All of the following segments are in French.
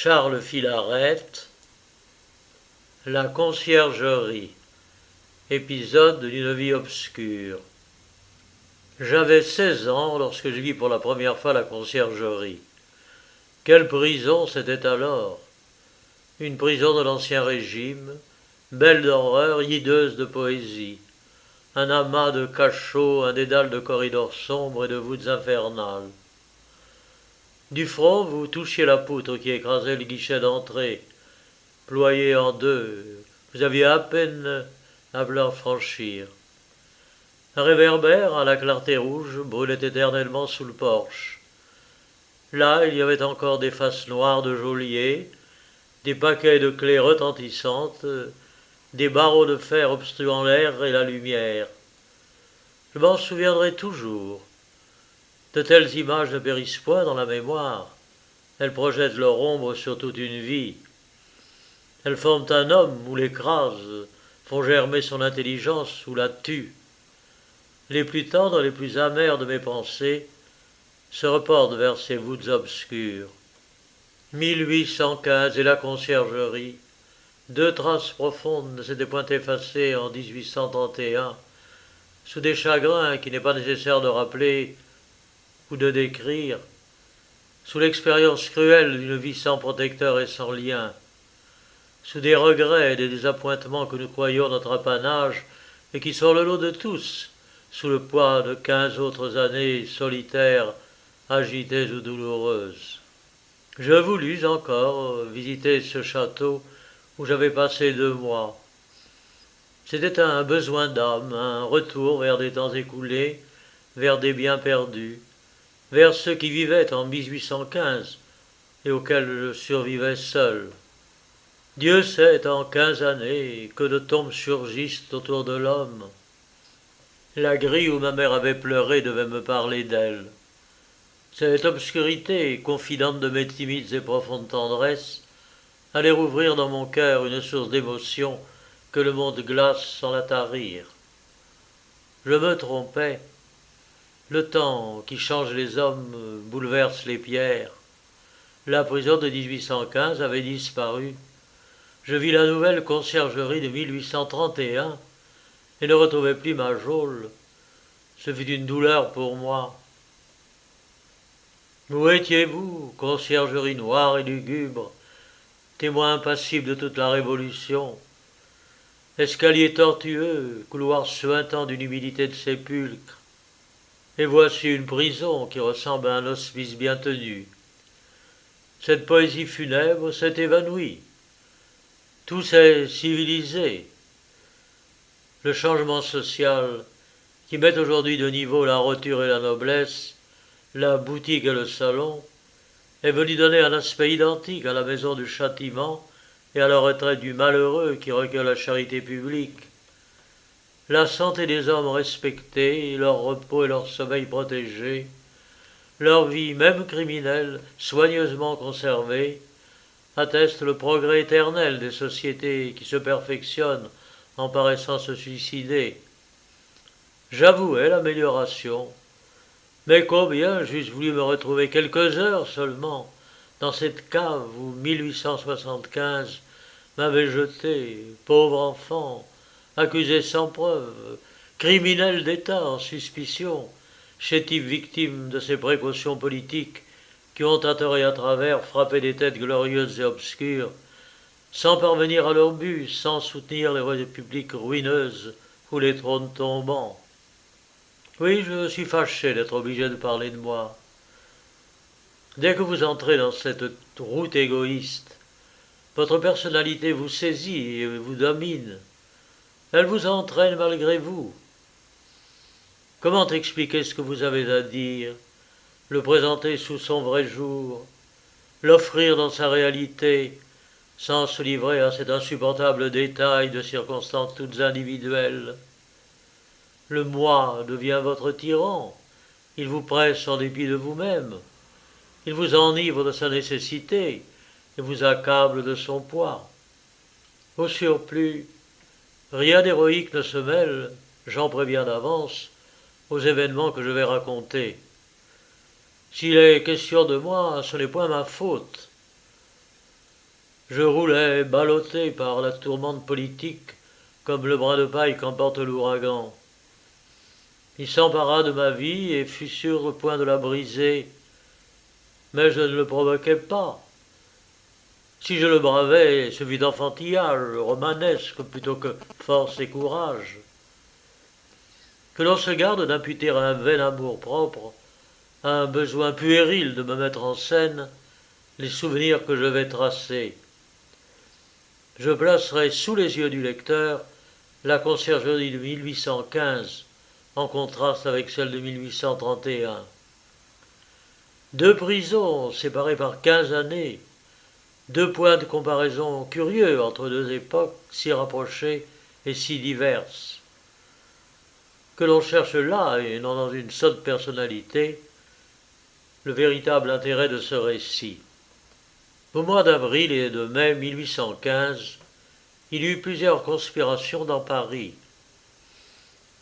Charles Philarète, La conciergerie, épisode d'une vie obscure. J'avais 16 ans lorsque je vis pour la première fois la conciergerie. Quelle prison c'était alors! Une prison de l'Ancien Régime, belle d'horreur, hideuse de poésie. Un amas de cachots, un dédale de corridors sombres et de voûtes infernales. Du front, vous touchiez la poutre qui écrasait le guichet d'entrée. Ployé en deux, vous aviez à peine à le franchir. Un réverbère à la clarté rouge brûlait éternellement sous le porche. Là, il y avait encore des faces noires de geôliers, des paquets de clés retentissantes, des barreaux de fer obstruant l'air et la lumière. Je m'en souviendrai toujours. De telles images ne périssent point dans la mémoire. Elles projettent leur ombre sur toute une vie. Elles forment un homme ou l'écrasent, font germer son intelligence ou la tuent. Les plus tendres, les plus amers de mes pensées se reportent vers ces voûtes obscures. 1815 et la conciergerie. Deux traces profondes ne s'étaient point effacées en 1831, sous des chagrins qu'il n'est pas nécessaire de rappeler ou de décrire, sous l'expérience cruelle d'une vie sans protecteur et sans lien, sous des regrets et des désappointements que nous croyions notre apanage et qui sont le lot de tous, sous le poids de 15 autres années solitaires, agitées ou douloureuses. Je voulus encore visiter ce château où j'avais passé 2 mois. C'était un besoin d'âme, un retour vers des temps écoulés, vers des biens perdus, vers ceux qui vivaient en 1815 et auxquels je survivais seul. Dieu sait en 15 années que de tombes surgissent autour de l'homme. La grille où ma mère avait pleuré devait me parler d'elle. Cette obscurité, confidente de mes timides et profondes tendresses, allait rouvrir dans mon cœur une source d'émotion que le monde glace sans la tarir. Je me trompais. Le temps qui change les hommes bouleverse les pierres. La prison de 1815 avait disparu. Je vis la nouvelle conciergerie de 1831 et ne retrouvais plus ma geôle. Ce fut une douleur pour moi. Où étiez-vous, conciergerie noire et lugubre, témoin impassible de toute la révolution? Escalier tortueux, couloir suintant d'une humidité de sépulcre. Et voici une prison qui ressemble à un hospice bien tenu. Cette poésie funèbre s'est évanouie. Tout s'est civilisé. Le changement social, qui met aujourd'hui de niveau la roture et la noblesse, la boutique et le salon, est venu donner un aspect identique à la maison du châtiment et à la retraite du malheureux qui recueille la charité publique. La santé des hommes respectée, leur repos et leur sommeil protégés, leur vie, même criminelle, soigneusement conservée, attestent le progrès éternel des sociétés qui se perfectionnent en paraissant se suicider. J'avouais l'amélioration, mais combien j'eusse voulu me retrouver quelques heures seulement dans cette cave où 1875 m'avait jeté, pauvre enfant, accusé sans preuve, criminel d'État en suspicion, chétif victime de ces précautions politiques qui ont à tort et à travers frappé des têtes glorieuses et obscures, sans parvenir à leur but, sans soutenir les républiques ruineuses ou les trônes tombants. Oui, je suis fâché d'être obligé de parler de moi. Dès que vous entrez dans cette route égoïste, votre personnalité vous saisit et vous domine. Elle vous entraîne malgré vous. Comment expliquer ce que vous avez à dire, le présenter sous son vrai jour, l'offrir dans sa réalité, sans se livrer à cet insupportable détail de circonstances toutes individuelles? Le moi devient votre tyran, il vous presse en dépit de vous-même, il vous enivre de sa nécessité et vous accable de son poids. Au surplus, rien d'héroïque ne se mêle, j'en préviens d'avance, aux événements que je vais raconter. S'il est question de moi, ce n'est point ma faute. Je roulais, ballotté par la tourmente politique, comme le bras de paille qu'emporte l'ouragan. Il s'empara de ma vie et fut sur le point de la briser, mais je ne le provoquais pas. Si je le bravais, ce fut d'enfantillage, romanesque, plutôt que force et courage. Que l'on se garde d'imputer à un vain amour-propre, à un besoin puéril de me mettre en scène, les souvenirs que je vais tracer. Je placerai sous les yeux du lecteur la conciergerie de 1815, en contraste avec celle de 1831. Deux prisons séparées par 15 années, deux points de comparaison curieux entre deux époques si rapprochées et si diverses. Que l'on cherche là, et non dans une sotte personnalité, le véritable intérêt de ce récit. Au mois d'avril et de mai 1815, il y eut plusieurs conspirations dans Paris.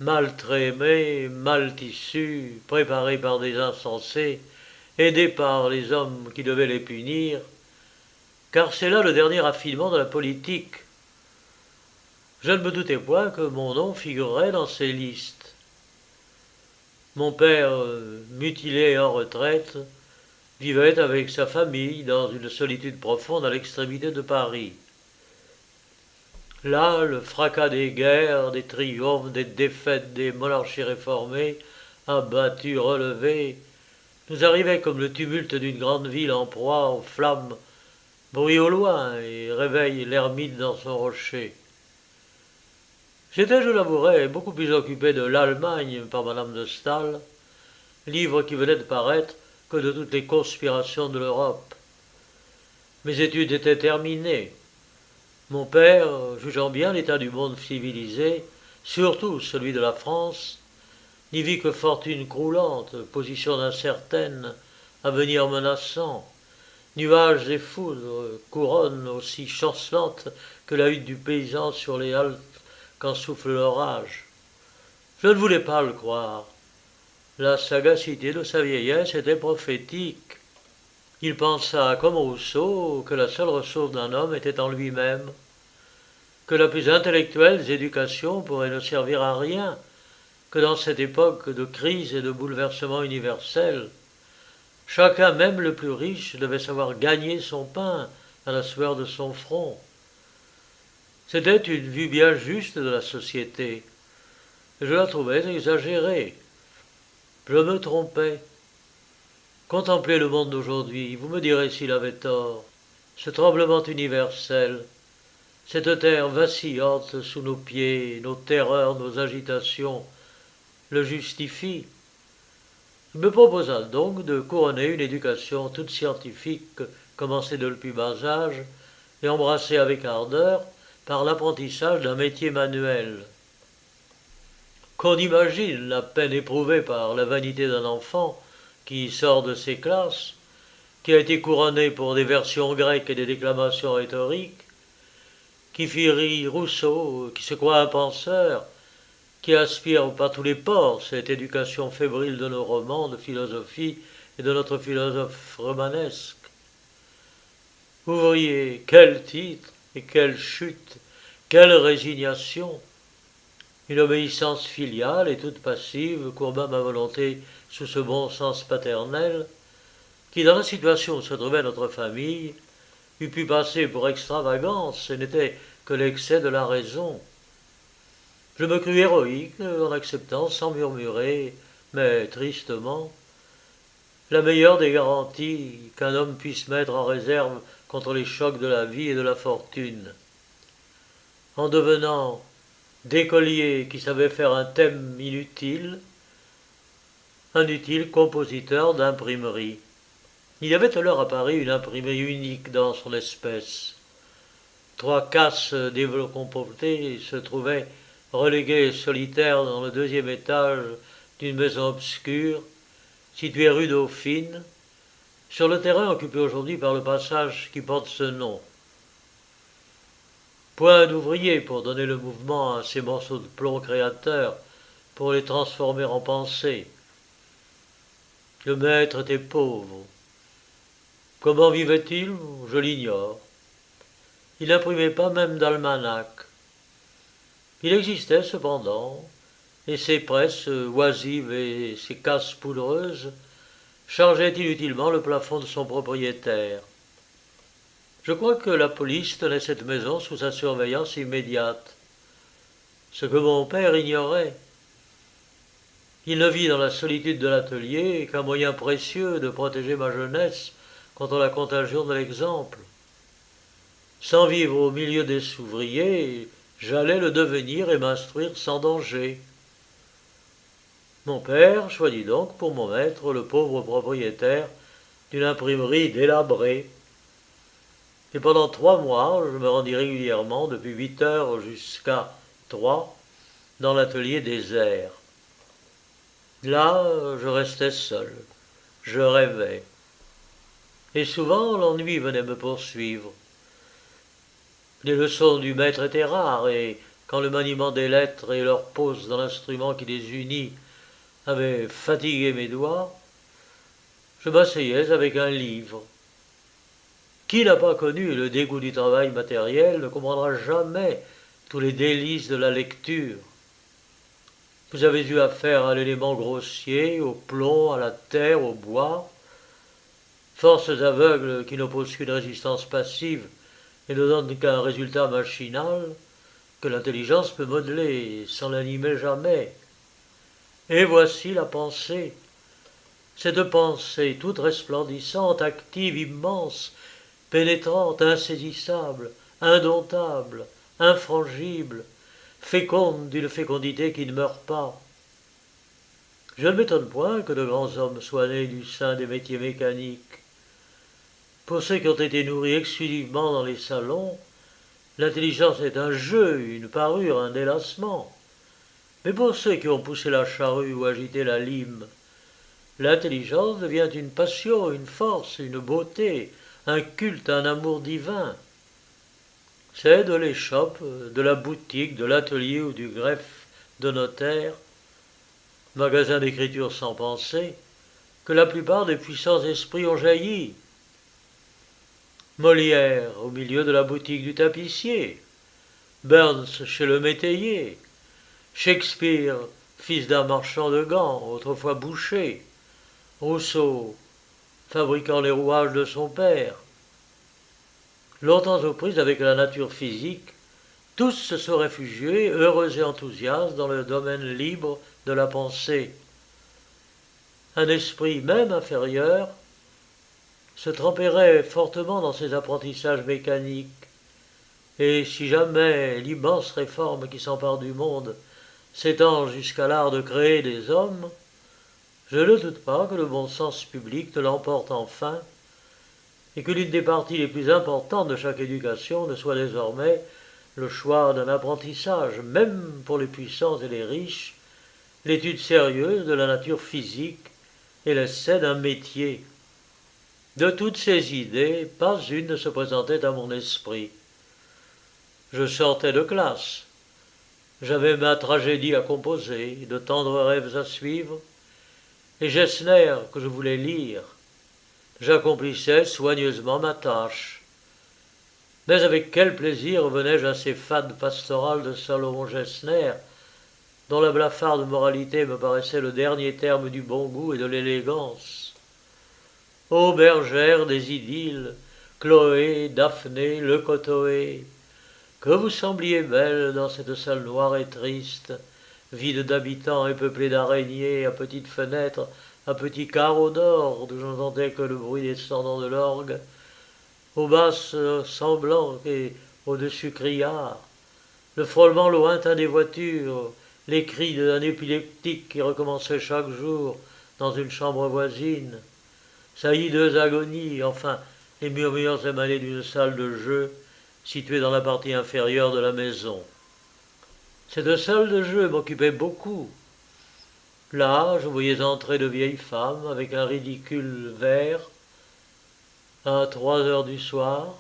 Mal trémés, mal tissus, préparés par des insensés, aidés par les hommes qui devaient les punir, car c'est là le dernier raffinement de la politique. Je ne me doutais point que mon nom figurerait dans ces listes. Mon père, mutilé et en retraite, vivait avec sa famille dans une solitude profonde à l'extrémité de Paris. Là, le fracas des guerres, des triomphes, des défaites des monarchies réformées, abattues, relevées, nous arrivait comme le tumulte d'une grande ville en proie aux flammes, bruit au loin et réveille l'ermite dans son rocher. J'étais, je l'avouerai, beaucoup plus occupé de l'Allemagne par Madame de Staël, livre qui venait de paraître, que de toutes les conspirations de l'Europe. Mes études étaient terminées. Mon père, jugeant bien l'état du monde civilisé, surtout celui de la France, n'y vit que fortune croulante, position incertaine, avenir menaçant, nuages et foudres, couronne aussi chancelante que la hutte du paysan sur les haltes quand souffle l'orage. Je ne voulais pas le croire. La sagacité de sa vieillesse était prophétique. Il pensa, comme Rousseau, que la seule ressource d'un homme était en lui-même, que la plus intellectuelle des éducations pourrait ne servir à rien, que dans cette époque de crise et de bouleversement universel, chacun, même le plus riche, devait savoir gagner son pain à la sueur de son front. C'était une vue bien juste de la société. Je la trouvais exagérée. Je me trompais. Contemplez le monde d'aujourd'hui, vous me direz s'il avait tort. Ce tremblement universel, cette terre vacillante sous nos pieds, nos terreurs, nos agitations, le justifient. Il me proposa donc de couronner une éducation toute scientifique, commencée de le plus bas âge, et embrassée avec ardeur par l'apprentissage d'un métier manuel. Qu'on imagine la peine éprouvée par la vanité d'un enfant qui sort de ses classes, qui a été couronné pour des versions grecques et des déclamations rhétoriques, qui fit rire Rousseau, qui se croit un penseur, qui aspire par tous les pores cette éducation fébrile de nos romans de philosophie et de notre philosophe romanesque. Ouvrier, quel titre et quelle chute, quelle résignation! Une obéissance filiale et toute passive courba ma volonté sous ce bon sens paternel, qui, dans la situation où se trouvait notre famille, eût pu passer pour extravagance, ce n'était que l'excès de la raison. Je me crus héroïque en acceptant sans murmurer, mais tristement, la meilleure des garanties qu'un homme puisse mettre en réserve contre les chocs de la vie et de la fortune. En devenant d'écolier qui savait faire un thème inutile, un utile compositeur d'imprimerie. Il y avait alors à Paris une imprimerie unique dans son espèce. 3 casses décompotées se trouvaient reléguées solitaires dans le 2e étage d'une maison obscure, située rue Dauphine, sur le terrain occupé aujourd'hui par le passage qui porte ce nom. Point d'ouvriers pour donner le mouvement à ces morceaux de plomb créateurs, pour les transformer en pensée. Le maître était pauvre. Comment vivait-il? Je l'ignore. Il n'imprimait pas même d'almanach. Il existait cependant, et ses presses oisives et ses casses poudreuses chargeaient inutilement le plafond de son propriétaire. Je crois que la police tenait cette maison sous sa surveillance immédiate. Ce que mon père ignorait. Il ne vit dans la solitude de l'atelier qu'un moyen précieux de protéger ma jeunesse contre la contagion de l'exemple. Sans vivre au milieu des ouvriers, j'allais le devenir et m'instruire sans danger. Mon père choisit donc pour mon maître le pauvre propriétaire d'une imprimerie délabrée. Et pendant 3 mois, je me rendis régulièrement, depuis 8 heures jusqu'à 3, dans l'atelier désert. Là, je restais seul. Je rêvais. Et souvent, l'ennui venait me poursuivre. Les leçons du maître étaient rares, et quand le maniement des lettres et leur pose dans l'instrument qui les unit avait fatigué mes doigts, je m'asseyais avec un livre. Qui n'a pas connu le dégoût du travail matériel ne comprendra jamais tous les délices de la lecture. Vous avez eu affaire à l'élément grossier, au plomb, à la terre, au bois, forces aveugles qui n'opposent qu'une résistance passive et ne donnent qu'un résultat machinal, que l'intelligence peut modeler sans l'animer jamais. Et voici la pensée. Cette pensée toute resplendissante, active, immense, pénétrante, insaisissable, indomptable, infrangible, féconde d'une fécondité qui ne meurt pas. Je ne m'étonne point que de grands hommes soient nés du sein des métiers mécaniques. Pour ceux qui ont été nourris exclusivement dans les salons, l'intelligence est un jeu, une parure, un délassement. Mais pour ceux qui ont poussé la charrue ou agité la lime, l'intelligence devient une passion, une force, une beauté, un culte, un amour divin. C'est de l'échoppe, de la boutique, de l'atelier ou du greffe de notaire, magasin d'écriture sans pensée, que la plupart des puissants esprits ont jailli. Molière au milieu de la boutique du tapissier, Burns chez le métayer, Shakespeare, fils d'un marchand de gants, autrefois boucher, Rousseau, fabriquant les rouages de son père. Longtemps aux prises avec la nature physique, tous se sont réfugiés, heureux et enthousiastes, dans le domaine libre de la pensée. Un esprit même inférieur se tremperait fortement dans ses apprentissages mécaniques, et si jamais l'immense réforme qui s'empare du monde s'étend jusqu'à l'art de créer des hommes, je ne doute pas que le bon sens public ne l'emporte enfin, et que l'une des parties les plus importantes de chaque éducation ne soit désormais le choix d'un apprentissage, même pour les puissants et les riches, l'étude sérieuse de la nature physique et l'essai d'un métier. De toutes ces idées, pas une ne se présentait à mon esprit. Je sortais de classe. J'avais ma tragédie à composer, de tendres rêves à suivre, et Gessner que je voulais lire. J'accomplissais soigneusement ma tâche. Mais avec quel plaisir revenais-je à ces fades pastorales de Salomon Gessner, dont la blafarde moralité me paraissait le dernier terme du bon goût et de l'élégance. Ô bergères des idylles, Chloé, Daphné, Leucotoé, que vous sembliez belles dans cette salle noire et triste, vide d'habitants et peuplée d'araignées à petites fenêtres, à petits carreaux d'or, d'où j'entendais que le bruit descendant de l'orgue, aux basses semblantes et au-dessus criards, le frôlement lointain des voitures, les cris d'un épileptique qui recommençait chaque jour dans une chambre voisine, sa hideuse agonie, enfin les murmures émanés d'une salle de jeu située dans la partie inférieure de la maison. Cette salle de jeu m'occupait beaucoup. Là, je voyais entrer de vieilles femmes avec un ridicule vert à 3 heures du soir,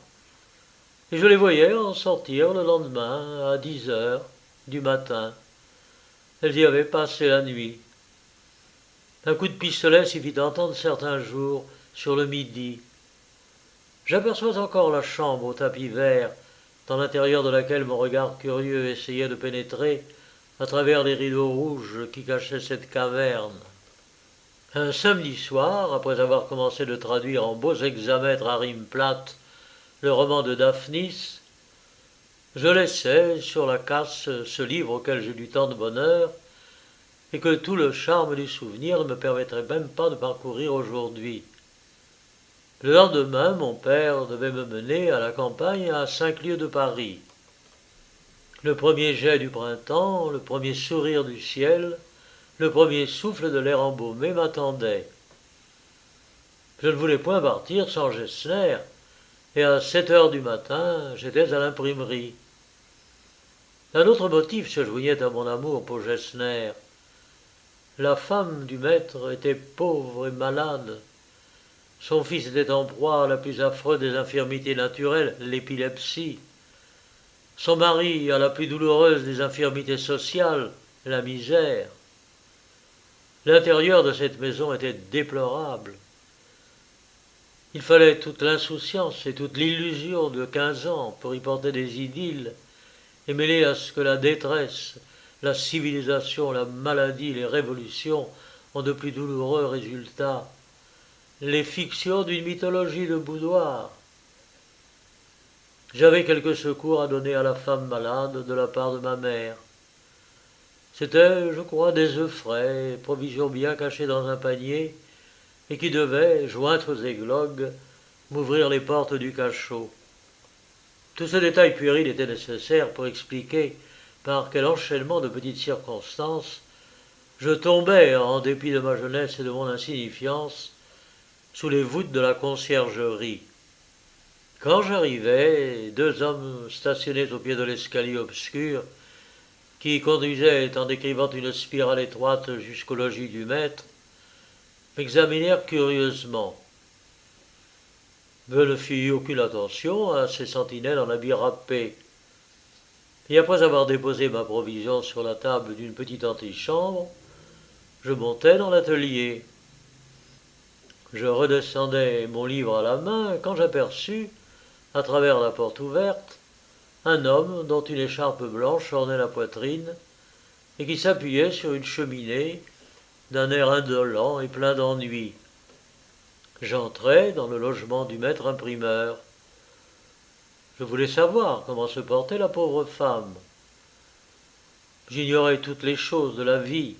et je les voyais en sortir le lendemain à 10 heures du matin. Elles y avaient passé la nuit. Un coup de pistolet s'y fit entendre certains jours, sur le midi. J'aperçois encore la chambre au tapis vert dans l'intérieur de laquelle mon regard curieux essayait de pénétrer à travers les rideaux rouges qui cachaient cette caverne. Un samedi soir, après avoir commencé de traduire en beaux hexamètres à rimes plates le roman de Daphnis, je laissais sur la casse ce livre auquel j'ai du tant de bonheur et que tout le charme du souvenir ne me permettrait même pas de parcourir aujourd'hui. Le lendemain, mon père devait me mener à la campagne à 5 lieues de Paris. Le premier jet du printemps, le premier sourire du ciel, le premier souffle de l'air embaumé m'attendait. Je ne voulais point partir sans Gessner, et à 7 heures du matin, j'étais à l'imprimerie. Un autre motif se joignait à mon amour pour Gessner. La femme du maître était pauvre et malade. Son fils était en proie à la plus affreuse des infirmités naturelles, l'épilepsie. Son mari à la plus douloureuse des infirmités sociales, la misère. L'intérieur de cette maison était déplorable. Il fallait toute l'insouciance et toute l'illusion de 15 ans pour y porter des idylles, et mêler à ce que la détresse, la civilisation, la maladie, les révolutions ont de plus douloureux résultats, les fictions d'une mythologie de boudoir. J'avais quelques secours à donner à la femme malade de la part de ma mère. C'était, je crois, des œufs frais, provisions bien cachées dans un panier, et qui devaient, jointes aux églogues, m'ouvrir les portes du cachot. Tout ce détail puéril était nécessaire pour expliquer par quel enchaînement de petites circonstances je tombais, en dépit de ma jeunesse et de mon insignifiance, sous les voûtes de la conciergerie. Quand j'arrivais, 2 hommes stationnaient au pied de l'escalier obscur, qui conduisait en décrivant une spirale étroite jusqu'au logis du maître, m'examinèrent curieusement. Je ne fis aucune attention à ces sentinelles en habits râpés. Et après avoir déposé ma provision sur la table d'une petite antichambre, je montai dans l'atelier. Je redescendais mon livre à la main quand j'aperçus, à travers la porte ouverte, un homme dont une écharpe blanche ornait la poitrine et qui s'appuyait sur une cheminée d'un air indolent et plein d'ennui. J'entrai dans le logement du maître imprimeur. Je voulais savoir comment se portait la pauvre femme. J'ignorais toutes les choses de la vie.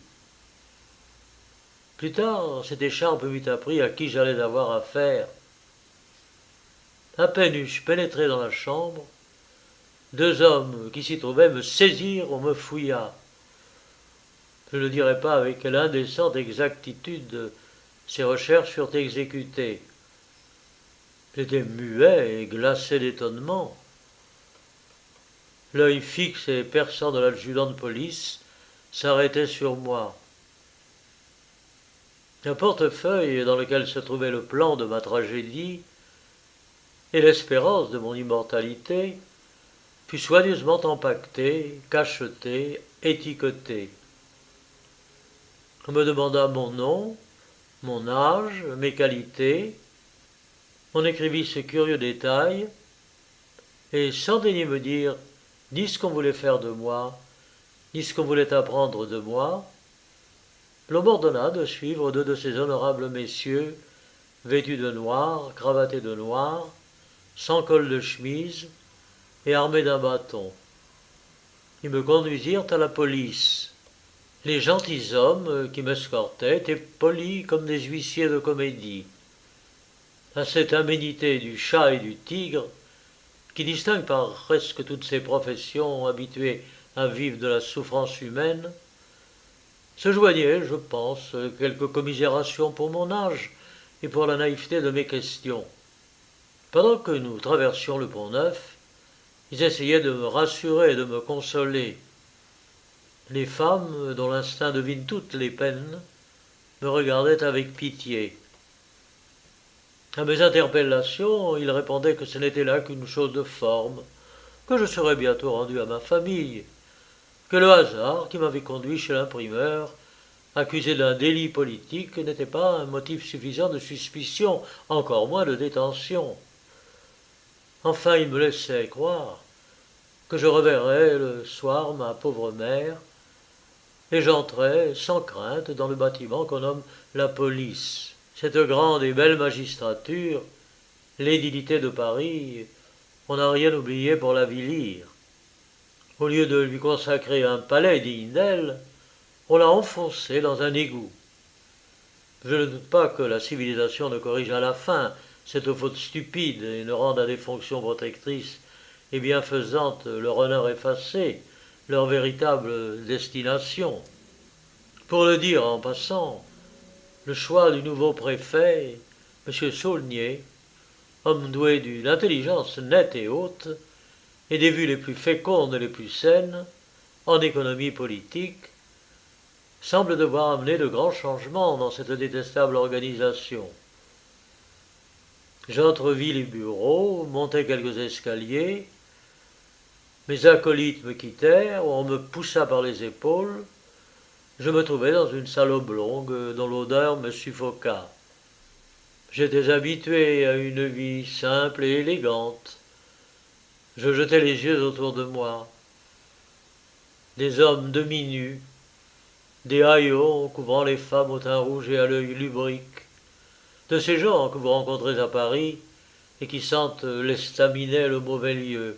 Plus tard, cette écharpe m'eût appris à qui j'allais avoir affaire. À peine eus-je pénétré dans la chambre, 2 hommes qui s'y trouvaient me saisirent, on me fouilla. Je ne dirai pas avec quelle indécente exactitude ces recherches furent exécutées. J'étais muet et glacé d'étonnement. L'œil fixe et perçant de l'adjudant de police s'arrêtait sur moi. Un portefeuille dans lequel se trouvait le plan de ma tragédie et l'espérance de mon immortalité fut soigneusement empaqueté, cacheté, étiqueté. On me demanda mon nom, mon âge, mes qualités. On écrivit ce curieux détail, et sans daigner me dire ni ce qu'on voulait faire de moi, ni ce qu'on voulait apprendre de moi, l'on m'ordonna de suivre 2 de ces honorables messieurs, vêtus de noir, cravatés de noir, sans col de chemise et armés d'un bâton. Ils me conduisirent à la police. Les gentilshommes qui m'escortaient étaient polis comme des huissiers de comédie. À cette aménité du chat et du tigre, qui distingue par presque toutes ces professions habituées à vivre de la souffrance humaine, se joignait, je pense, quelques commisérations pour mon âge et pour la naïveté de mes questions. Pendant que nous traversions le Pont-Neuf, ils essayaient de me rassurer et de me consoler. Les femmes, dont l'instinct devine toutes les peines, me regardaient avec pitié. À mes interpellations, ils répondaient que ce n'était là qu'une chose de forme, que je serais bientôt rendu à ma famille, que le hasard qui m'avait conduit chez l'imprimeur, accusé d'un délit politique, n'était pas un motif suffisant de suspicion, encore moins de détention. Enfin, ils me laissaient croire que je reverrais le soir ma pauvre mère, et j'entrais sans crainte dans le bâtiment qu'on nomme la police. Cette grande et belle magistrature, l'édilité de Paris, on n'a rien oublié pour l'avilir. Au lieu de lui consacrer un palais digne d'elle, on l'a enfoncé dans un égout. Je ne doute pas que la civilisation ne corrige à la fin cette faute stupide et ne rende à des fonctions protectrices et bienfaisantes leur honneur effacé, leur véritable destination. Pour le dire en passant, le choix du nouveau préfet, M. Saulnier, homme doué d'une intelligence nette et haute, et des vues les plus fécondes et les plus saines, en économie politique, semble devoir amener de grands changements dans cette détestable organisation. J'entrevis les bureaux, montai quelques escaliers, mes acolytes me quittèrent, on me poussa par les épaules, je me trouvai dans une salle oblongue dont l'odeur me suffoqua. J'étais habitué à une vie simple et élégante. Je jetai les yeux autour de moi. Des hommes demi-nus, des haillons couvrant les femmes au teint rouge et à l'œil lubrique, de ces gens que vous rencontrez à Paris et qui sentent l'estaminet le mauvais lieu.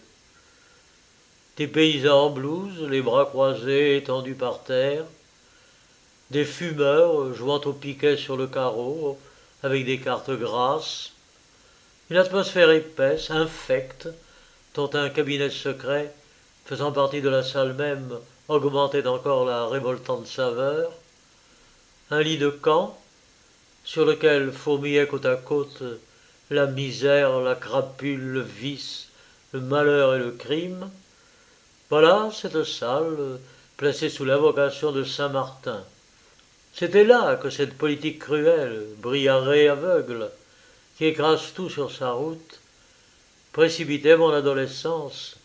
Des paysans en blouse, les bras croisés étendus par terre, des fumeurs jouant au piquet sur le carreau avec des cartes grasses, une atmosphère épaisse, infecte, dont un cabinet secret, faisant partie de la salle même, augmentait encore la révoltante saveur, un lit de camp, sur lequel fourmillaient côte à côte la misère, la crapule, le vice, le malheur et le crime. Voilà cette salle, placée sous l'invocation de Saint-Martin. C'était là que cette politique cruelle, briarée aveugle, qui écrase tout sur sa route, précipitait mon adolescence,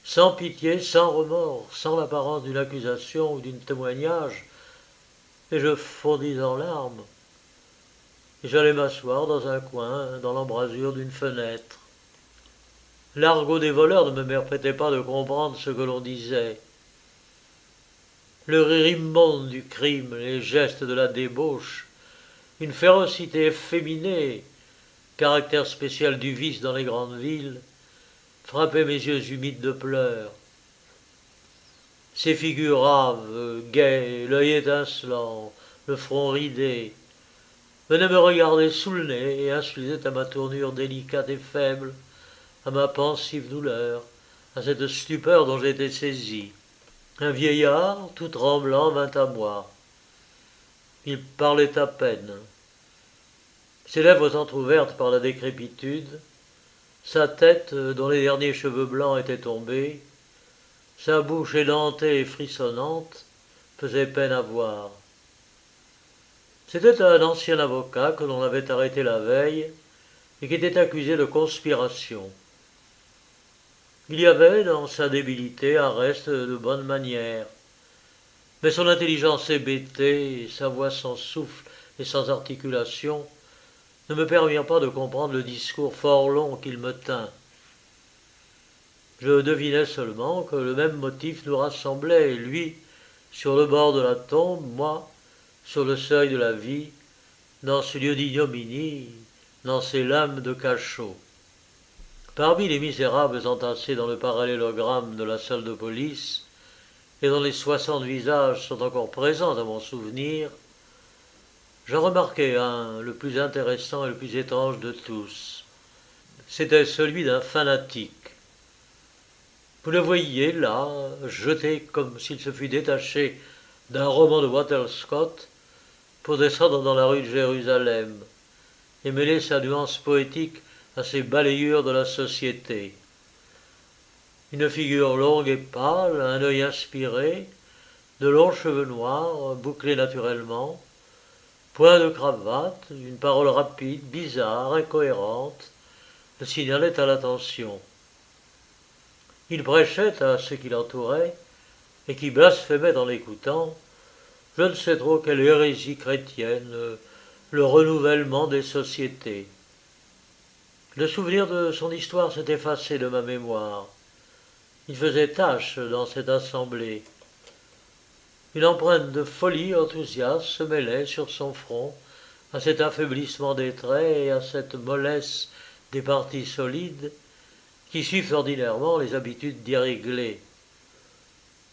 sans pitié, sans remords, sans l'apparence d'une accusation ou d'un témoignage, et je fondis en larmes. Et j'allais m'asseoir dans un coin, dans l'embrasure d'une fenêtre. L'argot des voleurs ne me permettait pas de comprendre ce que l'on disait. Le rire immonde du crime, les gestes de la débauche, une férocité efféminée, caractère spécial du vice dans les grandes villes, frappaient mes yeux humides de pleurs. Ces figures raves, gaies, l'œil étincelant, le front ridé, venaient me regarder sous le nez et insultaient à ma tournure délicate et faible, à ma pensive douleur, à cette stupeur dont j'étais saisi. Un vieillard, tout tremblant, vint à moi. Il parlait à peine. Ses lèvres entr'ouvertes par la décrépitude, sa tête, dont les derniers cheveux blancs étaient tombés, sa bouche édentée et frissonnante, faisaient peine à voir. C'était un ancien avocat que l'on avait arrêté la veille et qui était accusé de conspiration. Il y avait dans sa débilité un reste de bonne manière, mais son intelligence hébétée, sa voix sans souffle et sans articulation, ne me permirent pas de comprendre le discours fort long qu'il me tint. Je devinais seulement que le même motif nous rassemblait, lui, sur le bord de la tombe, moi, sur le seuil de la vie, dans ce lieu d'ignominie, dans ces lames de cachot. Parmi les misérables entassés dans le parallélogramme de la salle de police, et dont les 60 visages sont encore présents à mon souvenir, j'en remarquai un, le plus intéressant et le plus étrange de tous. C'était celui d'un fanatique. Vous le voyiez là, jeté comme s'il se fût détaché d'un roman de Walter Scott pour descendre dans la rue de Jérusalem et mêler sa nuance poétique à ces balayures de la société. Une figure longue et pâle, un œil inspiré, de longs cheveux noirs, bouclés naturellement, point de cravate, une parole rapide, bizarre, incohérente, le signalait à l'attention. Il prêchait à ceux qui l'entouraient, et qui blasphémaient en l'écoutant, je ne sais trop quelle hérésie chrétienne, le renouvellement des sociétés. Le souvenir de son histoire s'est effacé de ma mémoire. Il faisait tache dans cette assemblée. Une empreinte de folie enthousiaste se mêlait sur son front à cet affaiblissement des traits et à cette mollesse des parties solides qui suivent ordinairement les habitudes dérégler.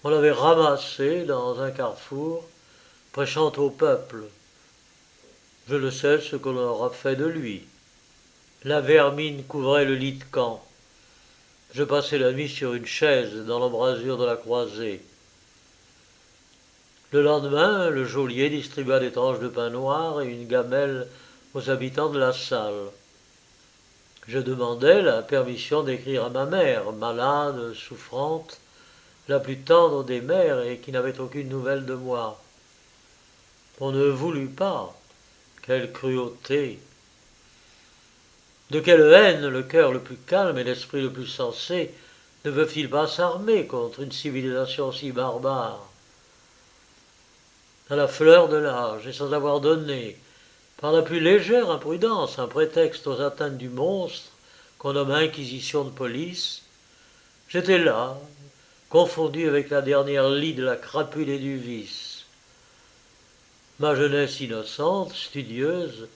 On l'avait ramassé dans un carrefour, prêchant au peuple. Je ne sais ce qu'on aura fait de lui. La vermine couvrait le lit de camp. Je passais la nuit sur une chaise dans l'embrasure de la croisée. Le lendemain, le geôlier distribua des tranches de pain noir et une gamelle aux habitants de la salle. Je demandai la permission d'écrire à ma mère, malade, souffrante, la plus tendre des mères et qui n'avait aucune nouvelle de moi. On ne voulut pas. Quelle cruauté! De quelle haine le cœur le plus calme et l'esprit le plus sensé ne peuvent-ils pas s'armer contre une civilisation si barbare? À la fleur de l'âge et sans avoir donné, par la plus légère imprudence, un prétexte aux atteintes du monstre qu'on nomme inquisition de police, j'étais là, confondu avec la dernière lie de la crapule et du vice. Ma jeunesse innocente, studieuse,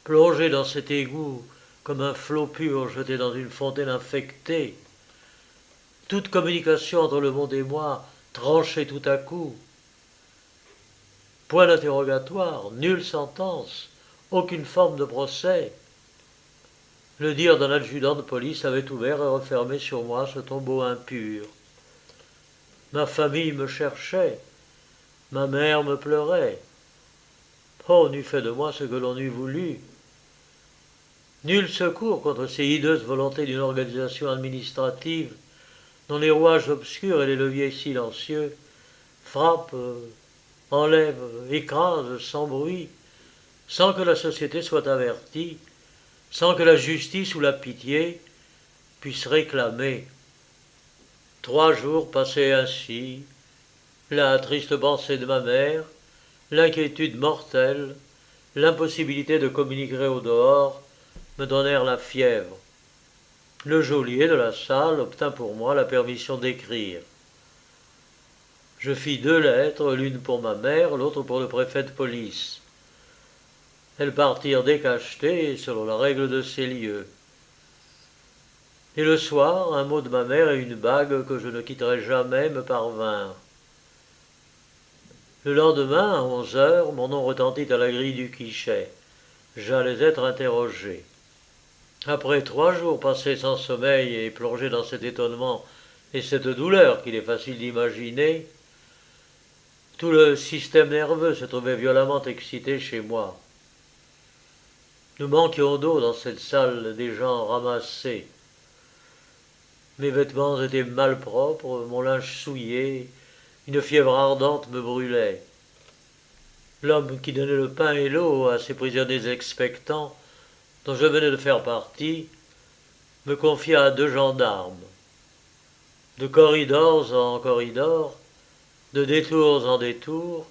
plongée dans cet égout comme un flot pur jeté dans une fontaine infectée, toute communication entre le monde et moi tranchée tout à coup. Point d'interrogatoire, nulle sentence, aucune forme de procès. Le dire d'un adjudant de police avait ouvert et refermé sur moi ce tombeau impur. Ma famille me cherchait, ma mère me pleurait. Oh, on eût fait de moi ce que l'on eût voulu. Nul secours contre ces hideuses volontés d'une organisation administrative dont les rouages obscurs et les leviers silencieux frappent, enlèvent, écrasent sans bruit, sans que la société soit avertie, sans que la justice ou la pitié puissent réclamer. 3 jours passés ainsi, la triste pensée de ma mère, l'inquiétude mortelle, l'impossibilité de communiquer au dehors me donnèrent la fièvre. Le geôlier de la salle obtint pour moi la permission d'écrire. Je fis 2 lettres, l'une pour ma mère, l'autre pour le préfet de police. Elles partirent décachetées selon la règle de ces lieux. Et le soir, un mot de ma mère et une bague que je ne quitterai jamais me parvinrent. Le lendemain, à 11 heures, mon nom retentit à la grille du guichet. J'allais être interrogé. Après 3 jours passés sans sommeil et plongé dans cet étonnement et cette douleur qu'il est facile d'imaginer, tout le système nerveux se trouvait violemment excité chez moi. Nous manquions d'eau dans cette salle des gens ramassés. Mes vêtements étaient malpropres, mon linge souillé, une fièvre ardente me brûlait. L'homme qui donnait le pain et l'eau à ces prisonniers expectants, dont je venais de faire partie, me confia à 2 gendarmes. De corridors en corridors, de détours en détours,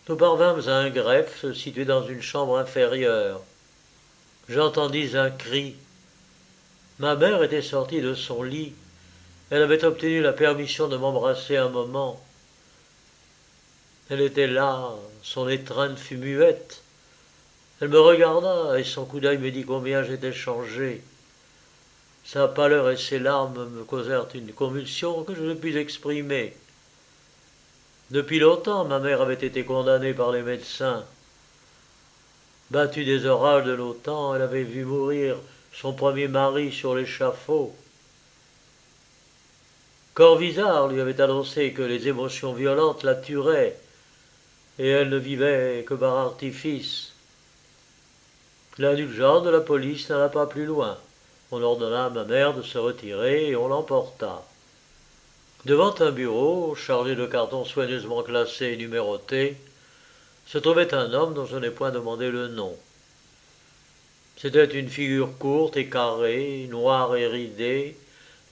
nous parvînmes à un greffe situé dans une chambre inférieure. J'entendis un cri. Ma mère était sortie de son lit. Elle avait obtenu la permission de m'embrasser un moment. Elle était là, son étreinte fut muette. Elle me regarda et son coup d'œil me dit combien j'étais changé. Sa pâleur et ses larmes me causèrent une convulsion que je ne pus exprimer. Depuis longtemps, ma mère avait été condamnée par les médecins. Battue des orages de l'OTAN, elle avait vu mourir son premier mari sur l'échafaud. Corvisart lui avait annoncé que les émotions violentes la tueraient, et elle ne vivait que par artifice. L'indulgence de la police n'alla pas plus loin. On ordonna à ma mère de se retirer et on l'emporta. Devant un bureau, chargé de cartons soigneusement classés et numérotés, se trouvait un homme dont je n'ai point demandé le nom. C'était une figure courte et carrée, noire et ridée,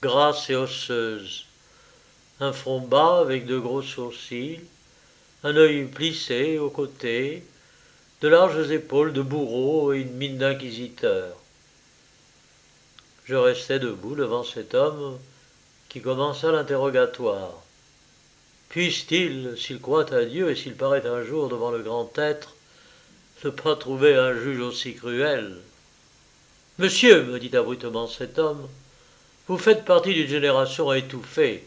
grasse et osseuse. Un front bas avec de gros sourcils, un œil plissé au côté, de larges épaules de bourreau et une mine d'inquisiteur. Je restai debout devant cet homme qui commença l'interrogatoire. Puisse-t-il, s'il croit à Dieu et s'il paraît un jour devant le grand être, ne pas trouver un juge aussi cruel? Monsieur, me dit abruptement cet homme, vous faites partie d'une génération étouffée.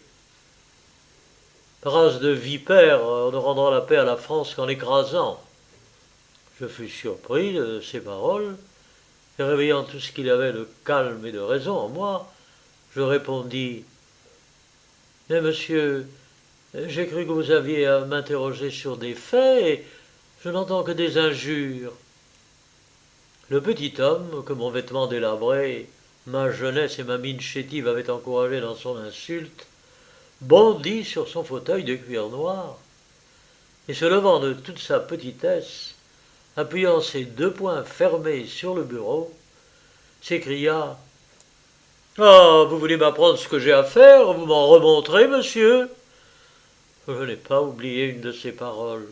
Race de vipères, on ne rendra la paix à la France qu'en l'écrasant. Je fus surpris de ces paroles, et réveillant tout ce qu'il avait de calme et de raison en moi, je répondis « Mais monsieur, j'ai cru que vous aviez à m'interroger sur des faits, et je n'entends que des injures. » Le petit homme, que mon vêtement délabré, ma jeunesse et ma mine chétive avaient encouragé dans son insulte, bondit sur son fauteuil de cuir noir, et se levant de toute sa petitesse, appuyant ses deux poings fermés sur le bureau, s'écria « Ah, vous voulez m'apprendre ce que j'ai à faire? Vous m'en remontrez, monsieur ?» Je n'ai pas oublié une de ces paroles.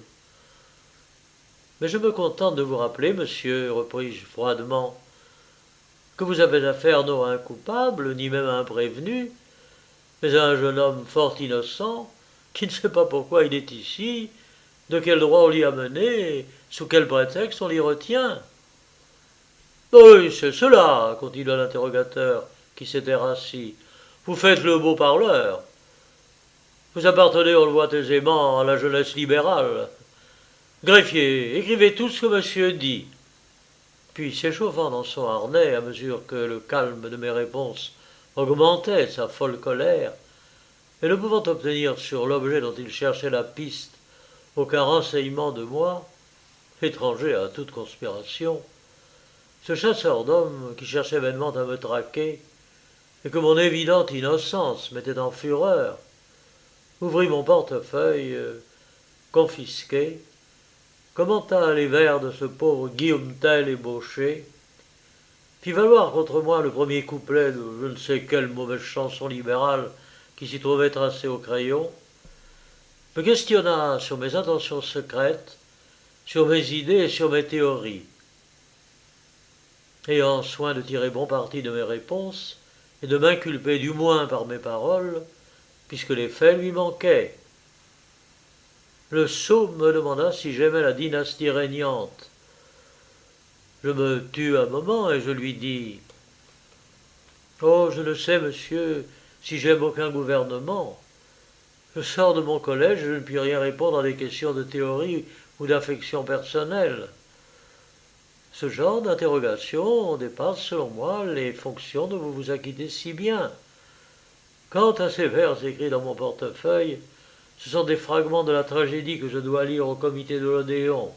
« Mais je me contente de vous rappeler, monsieur, repris-je froidement, que vous avez affaire non à un coupable, ni même à un prévenu, mais à un jeune homme fort innocent, qui ne sait pas pourquoi il est ici, de quel droit on l'y a mené, et sous quel prétexte on l'y retient. » « Oui, c'est cela, continua l'interrogateur, qui s'était rassis. Vous faites le beau parleur. Vous appartenez, on le voit aisément, à la jeunesse libérale. Greffier, écrivez tout ce que monsieur dit. » Puis, s'échauffant dans son harnais à mesure que le calme de mes réponses augmentait sa folle colère, et ne pouvant obtenir sur l'objet dont il cherchait la piste aucun renseignement de moi, étranger à toute conspiration, ce chasseur d'hommes qui cherchait vainement à me traquer, et que mon évidente innocence mettait en fureur, ouvrit mon portefeuille, confisqué, commenta les vers de ce pauvre Guillaume Tell ébauché, fit valoir contre moi le premier couplet de je ne sais quelle mauvaise chanson libérale qui s'y trouvait tracée au crayon, me questionna sur mes intentions secrètes, sur mes idées et sur mes théories. Ayant soin de tirer bon parti de mes réponses et de m'inculper du moins par mes paroles, puisque les faits lui manquaient. Le sot me demanda si j'aimais la dynastie régnante. Je me tus un moment et je lui dis « Oh, je ne sais, monsieur, si j'aime aucun gouvernement. Je sors de mon collège et je ne puis rien répondre à des questions de théorie ou d'affection personnelle. Ce genre d'interrogation dépasse, selon moi, les fonctions dont vous vous acquittez si bien. Quant à ces vers écrits dans mon portefeuille, ce sont des fragments de la tragédie que je dois lire au comité de l'Odéon.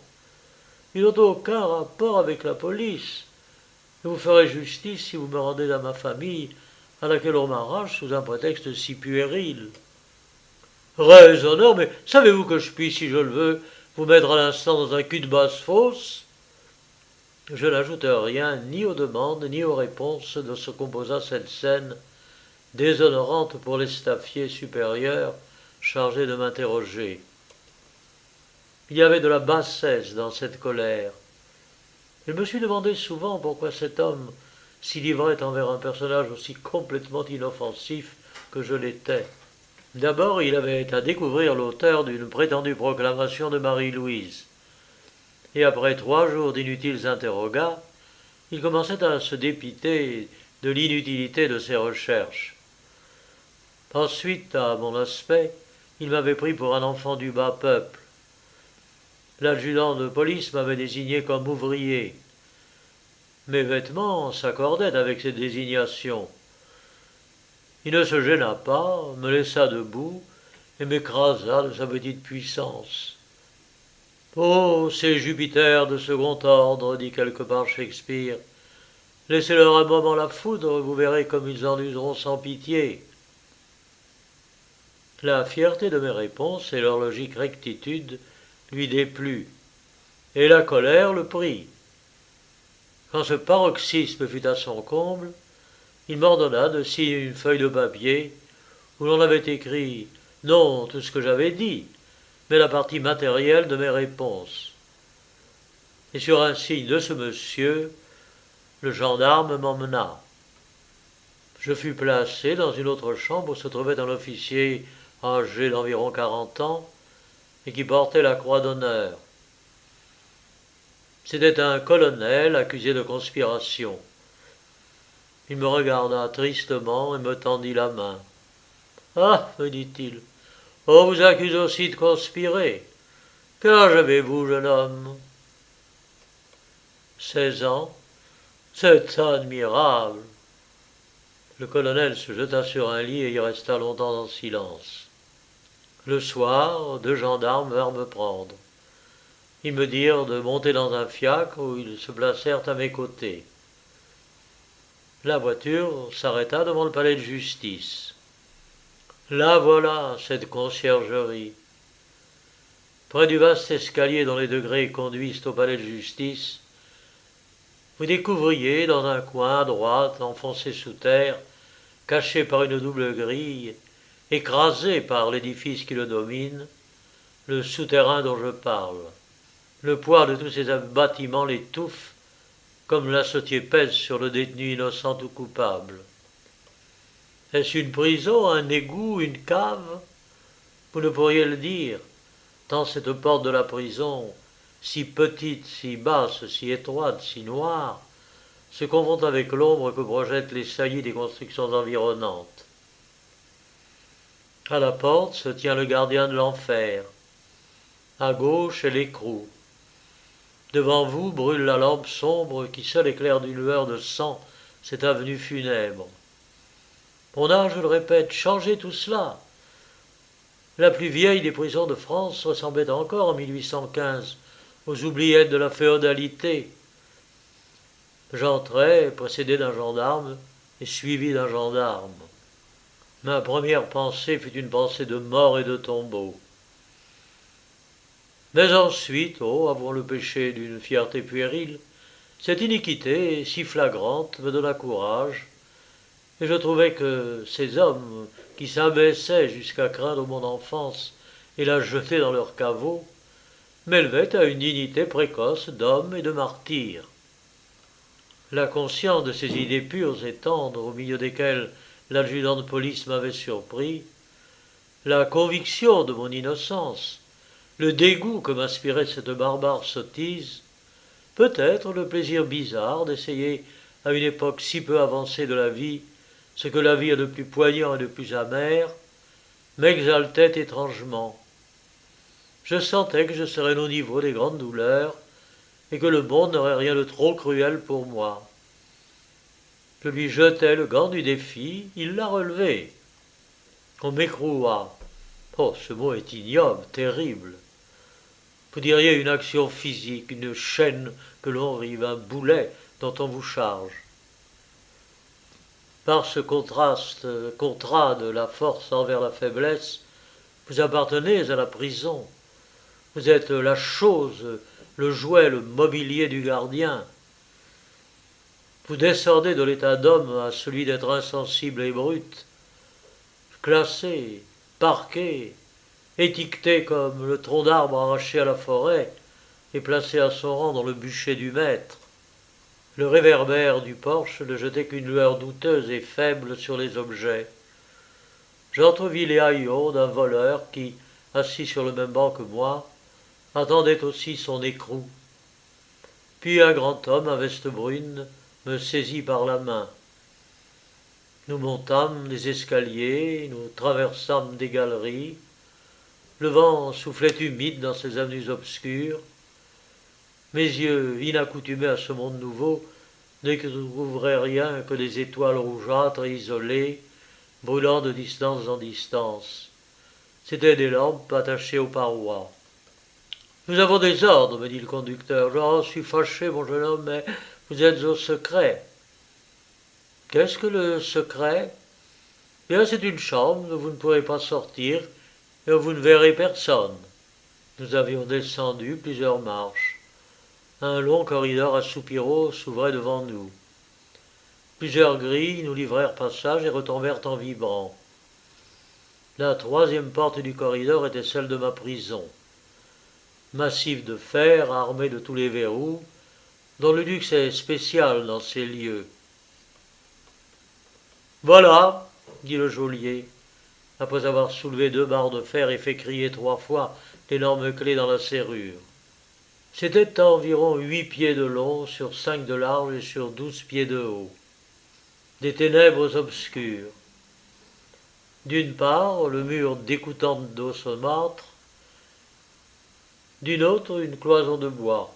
Ils n'ont aucun rapport avec la police. Et vous ferez justice si vous me rendez à ma famille, à laquelle on m'arrache sous un prétexte si puéril. Raisonneur, mais savez-vous que je puis, si je le veux, vous mettre à l'instant dans un cul de basse fosse? Je n'ajoute rien ni aux demandes ni aux réponses de ce composa cette scène, déshonorante pour l'estafier supérieur chargé de m'interroger. Il y avait de la bassesse dans cette colère. Je me suis demandé souvent pourquoi cet homme s'y livrait envers un personnage aussi complètement inoffensif que je l'étais. D'abord, il avait à découvrir l'auteur d'une prétendue proclamation de Marie-Louise. Et après 3 jours d'inutiles interrogats, il commençait à se dépiter de l'inutilité de ses recherches. Ensuite, à mon aspect, il m'avait pris pour un enfant du bas peuple. L'adjudant de police m'avait désigné comme ouvrier. Mes vêtements s'accordaient avec cette désignation. Il ne se gêna pas, me laissa debout et m'écrasa de sa petite puissance. « Oh, ces Jupiters de second ordre, dit quelque part Shakespeare, laissez-leur un moment la foudre, vous verrez comme ils en useront sans pitié. » La fierté de mes réponses et leur logique rectitude lui déplut, et la colère le prit. Quand ce paroxysme fut à son comble, il m'ordonna de signer une feuille de papier où l'on avait écrit non tout ce que j'avais dit, mais la partie matérielle de mes réponses. Et sur un signe de ce monsieur, le gendarme m'emmena. Je fus placé dans une autre chambre où se trouvait un officier âgé d'environ 40 ans et qui portait la croix d'honneur. C'était un colonel accusé de conspiration. Il me regarda tristement et me tendit la main. « Ah, me dit-il, on vous accuse aussi de conspirer. Quel âge avez-vous, jeune homme ?»« 16 ans. C'est admirable. » Le colonel se jeta sur un lit et y resta longtemps en silence. Le soir, 2 gendarmes vinrent me prendre. Ils me dirent de monter dans un fiacre où ils se placèrent à mes côtés. La voiture s'arrêta devant le palais de justice. Là voilà, cette conciergerie. Près du vaste escalier dont les degrés conduisent au palais de justice, vous découvriez dans un coin à droite, enfoncé sous terre, caché par une double grille, écrasé par l'édifice qui le domine, le souterrain dont je parle. Le poids de tous ces bâtiments l'étouffe, comme l'assautier pèse sur le détenu innocent ou coupable. Est-ce une prison, un égout, une cave? Vous ne pourriez le dire, tant cette porte de la prison, si petite, si basse, si étroite, si noire, se confond avec l'ombre que projettent les saillies des constructions environnantes. À la porte se tient le gardien de l'enfer. À gauche est l'écrou. Devant vous brûle la lampe sombre qui seule éclaire d'une lueur de sang cette avenue funèbre. On a, je le répète, changé tout cela. La plus vieille des prisons de France ressemblait encore en 1815 aux oubliettes de la féodalité. J'entrai, précédé d'un gendarme et suivi d'un gendarme. Ma première pensée fut une pensée de mort et de tombeau. Mais ensuite, avouons le péché d'une fierté puérile, cette iniquité si flagrante me donna courage, et je trouvai que ces hommes qui s'abaissaient jusqu'à craindre mon enfance et la jeter dans leur caveau, m'élevaient à une dignité précoce d'homme et de martyr. La conscience de ces idées pures et tendres au milieu desquelles l'adjudant de police m'avait surpris, la conviction de mon innocence, le dégoût que m'inspirait cette barbare sottise, peut-être le plaisir bizarre d'essayer à une époque si peu avancée de la vie ce que la vie a de plus poignant et de plus amer, m'exaltait étrangement. Je sentais que je serais au niveau des grandes douleurs et que le monde n'aurait rien de trop cruel pour moi. Je lui jetai le gant du défi, il l'a relevé. On m'écroua. Oh, ce mot est ignoble, terrible. Vous diriez une action physique, une chaîne que l'on rive, un boulet dont on vous charge. Par ce contrat de la force envers la faiblesse, vous appartenez à la prison. Vous êtes la chose, le jouet, le mobilier du gardien. Vous descendez de l'état d'homme à celui d'être insensible et brut, classé, parqué, étiqueté comme le tronc d'arbre arraché à la forêt et placé à son rang dans le bûcher du maître. Le réverbère du porche ne jetait qu'une lueur douteuse et faible sur les objets. J'entrevis les haillons d'un voleur qui, assis sur le même banc que moi, attendait aussi son écrou. Puis un grand homme à veste brune me saisit par la main. Nous montâmes les escaliers, nous traversâmes des galeries. Le vent soufflait humide dans ces avenues obscures. Mes yeux, inaccoutumés à ce monde nouveau, ne découvraient rien que des étoiles rougeâtres et isolées, brûlant de distance en distance. C'étaient des lampes attachées aux parois. « Nous avons des ordres, me dit le conducteur. Je suis fâché, mon jeune homme, mais vous êtes au secret. » Qu'est-ce que le secret? Bien, c'est une chambre où vous ne pourrez pas sortir et où vous ne verrez personne. Nous avions descendu plusieurs marches. Un long corridor à soupiraux s'ouvrait devant nous. Plusieurs grilles nous livrèrent passage et retombèrent en vibrant. La troisième porte du corridor était celle de ma prison. Massif de fer, armé de tous les verrous, dont le luxe est spécial dans ces lieux. Voilà, dit le geôlier, après avoir soulevé 2 barres de fer et fait crier 3 fois l'énorme clé dans la serrure. C'était environ 8 pieds de long, sur 5 de large et sur 12 pieds de haut. Des ténèbres obscures. D'une part, le mur dégoûtant d'eau saumâtre, d'une autre, une cloison de bois.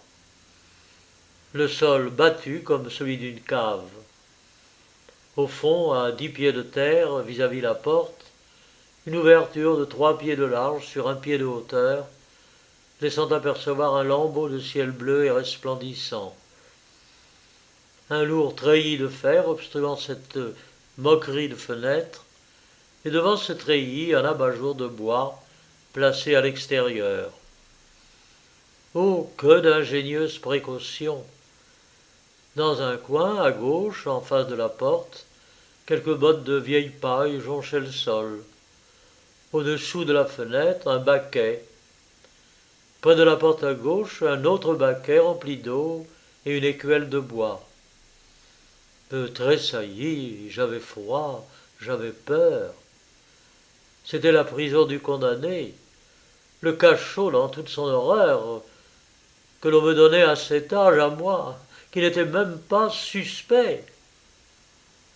Le sol battu comme celui d'une cave. Au fond, à 10 pieds de terre, vis-à-vis la porte, une ouverture de 3 pieds de large sur 1 pied de hauteur, laissant apercevoir un lambeau de ciel bleu et resplendissant. Un lourd treillis de fer obstruant cette moquerie de fenêtre, et devant ce treillis un abat-jour de bois placé à l'extérieur. Oh, que d'ingénieuses précautions! Dans un coin, à gauche, en face de la porte, quelques bottes de vieille paille jonchaient le sol. Au-dessous de la fenêtre, un baquet. Près de la porte à gauche, un autre baquet rempli d'eau et une écuelle de bois. Je tressaillis, j'avais froid, j'avais peur. C'était la prison du condamné, le cachot dans toute son horreur, que l'on me donnait à cet âge, à moi, qui n'était même pas suspect.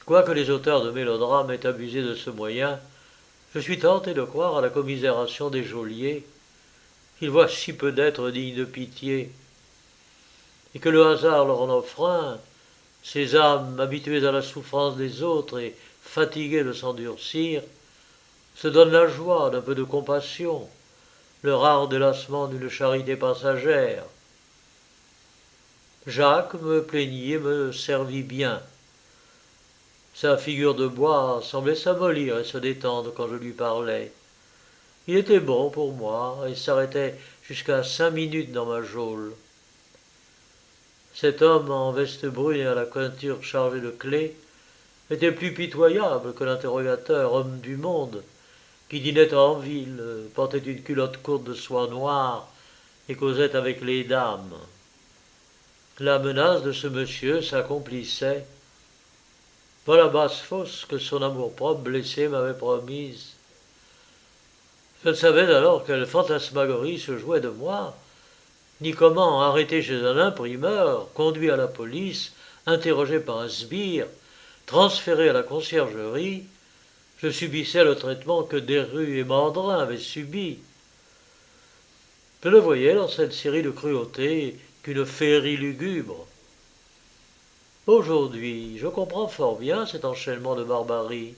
Quoique les auteurs de mélodrames aient abusé de ce moyen, je suis tenté de croire à la commisération des geôliers. Ils voient si peu d'êtres dignes de pitié, et que le hasard leur en offre un, ces âmes habituées à la souffrance des autres et fatiguées de s'endurcir, se donnent la joie d'un peu de compassion, le rare délassement d'une charité passagère. Jacques me plaignit et me servit bien. Sa figure de bois semblait s'amollir et se détendre quand je lui parlais. Il était bon pour moi et s'arrêtait jusqu'à 5 minutes dans ma geôle. Cet homme en veste brune et à la coiffure chargée de clés était plus pitoyable que l'interrogateur, homme du monde, qui dînait en ville, portait une culotte courte de soie noire et causait avec les dames. La menace de ce monsieur s'accomplissait. Pas la basse fosse que son amour-propre blessé m'avait promise. Je ne savais alors quelle fantasmagorie se jouait de moi, ni comment, arrêté chez un imprimeur, conduit à la police, interrogé par un sbire, transféré à la conciergerie, je subissais le traitement que Desrues et Mandrin avaient subi. Je le voyais dans cette série de cruautés qu'une féerie lugubre. Aujourd'hui, je comprends fort bien cet enchaînement de barbarie.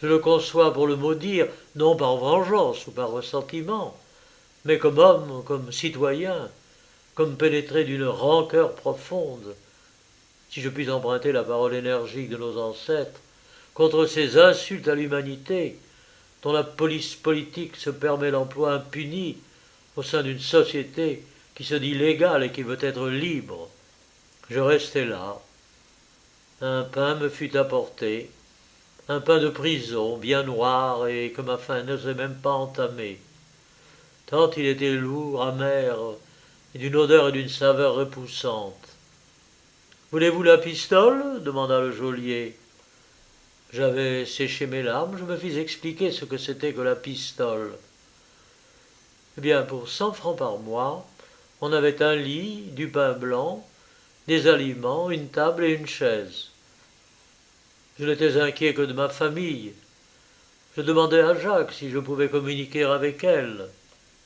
Je le conçois pour le maudire, non par vengeance ou par ressentiment, mais comme homme, comme citoyen, comme pénétré d'une rancœur profonde, si je puis emprunter la parole énergique de nos ancêtres, contre ces insultes à l'humanité, dont la police politique se permet l'emploi impuni au sein d'une société qui se dit légale et qui veut être libre. Je restai là. Un pain me fut apporté, un pain de prison, bien noir et que ma faim n'osait même pas entamer, tant il était lourd, amer, et d'une odeur et d'une saveur repoussantes. « Voulez-vous la pistole » demanda le geôlier. J'avais séché mes larmes, je me fis expliquer ce que c'était que la pistole. Eh bien, pour 100 francs par mois, on avait un lit, du pain blanc, des aliments, une table et une chaise. Je n'étais inquiet que de ma famille. Je demandai à Jacques si je pouvais communiquer avec elle.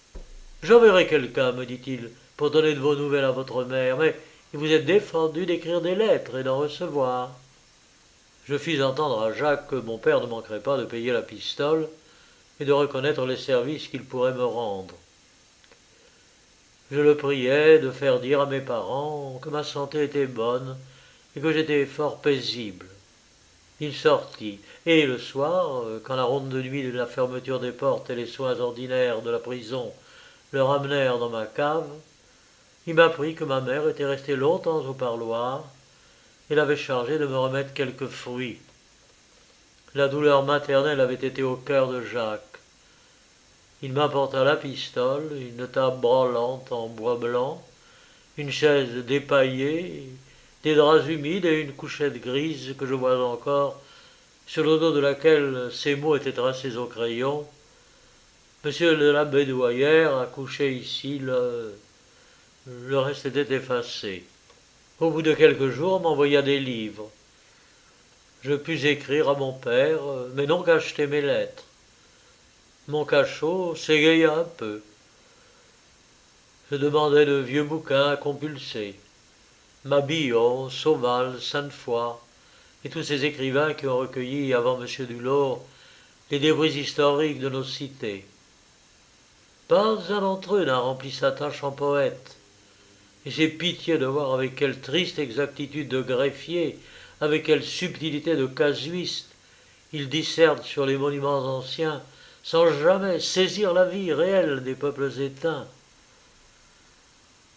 « J'enverrai quelqu'un, me dit-il, pour donner de vos nouvelles à votre mère, mais il vous est défendu d'écrire des lettres et d'en recevoir. » Je fis entendre à Jacques que mon père ne manquerait pas de payer la pistole et de reconnaître les services qu'il pourrait me rendre. Je le priai de faire dire à mes parents que ma santé était bonne et que j'étais fort paisible. Il sortit, et le soir, quand la ronde de nuit de la fermeture des portes et les soins ordinaires de la prison le ramenèrent dans ma cave, il m'apprit que ma mère était restée longtemps au parloir et l'avait chargé de me remettre quelques fruits. La douleur maternelle avait été au cœur de Jacques. Il m'apporta la pistole, une table branlante en bois blanc, une chaise dépaillée, des draps humides et une couchette grise que je vois encore, sur le dos de laquelle ces mots étaient tracés au crayon. Monsieur de la Bédouaillère a couché ici, le reste était effacé. Au bout de quelques jours, m'envoya des livres. Je pus écrire à mon père, mais non qu'acheter mes lettres. Mon cachot s'égaya un peu. Je demandais de vieux bouquins à compulser. Mabillon, Sauval, Sainte-Foy, et tous ces écrivains qui ont recueilli avant M. Dulot les débris historiques de nos cités. Pas un d'entre eux n'a rempli sa tâche en poète. Et c'est pitié de voir avec quelle triste exactitude de greffier, avec quelle subtilité de casuiste, il discerne sur les monuments anciens, sans jamais saisir la vie réelle des peuples éteints.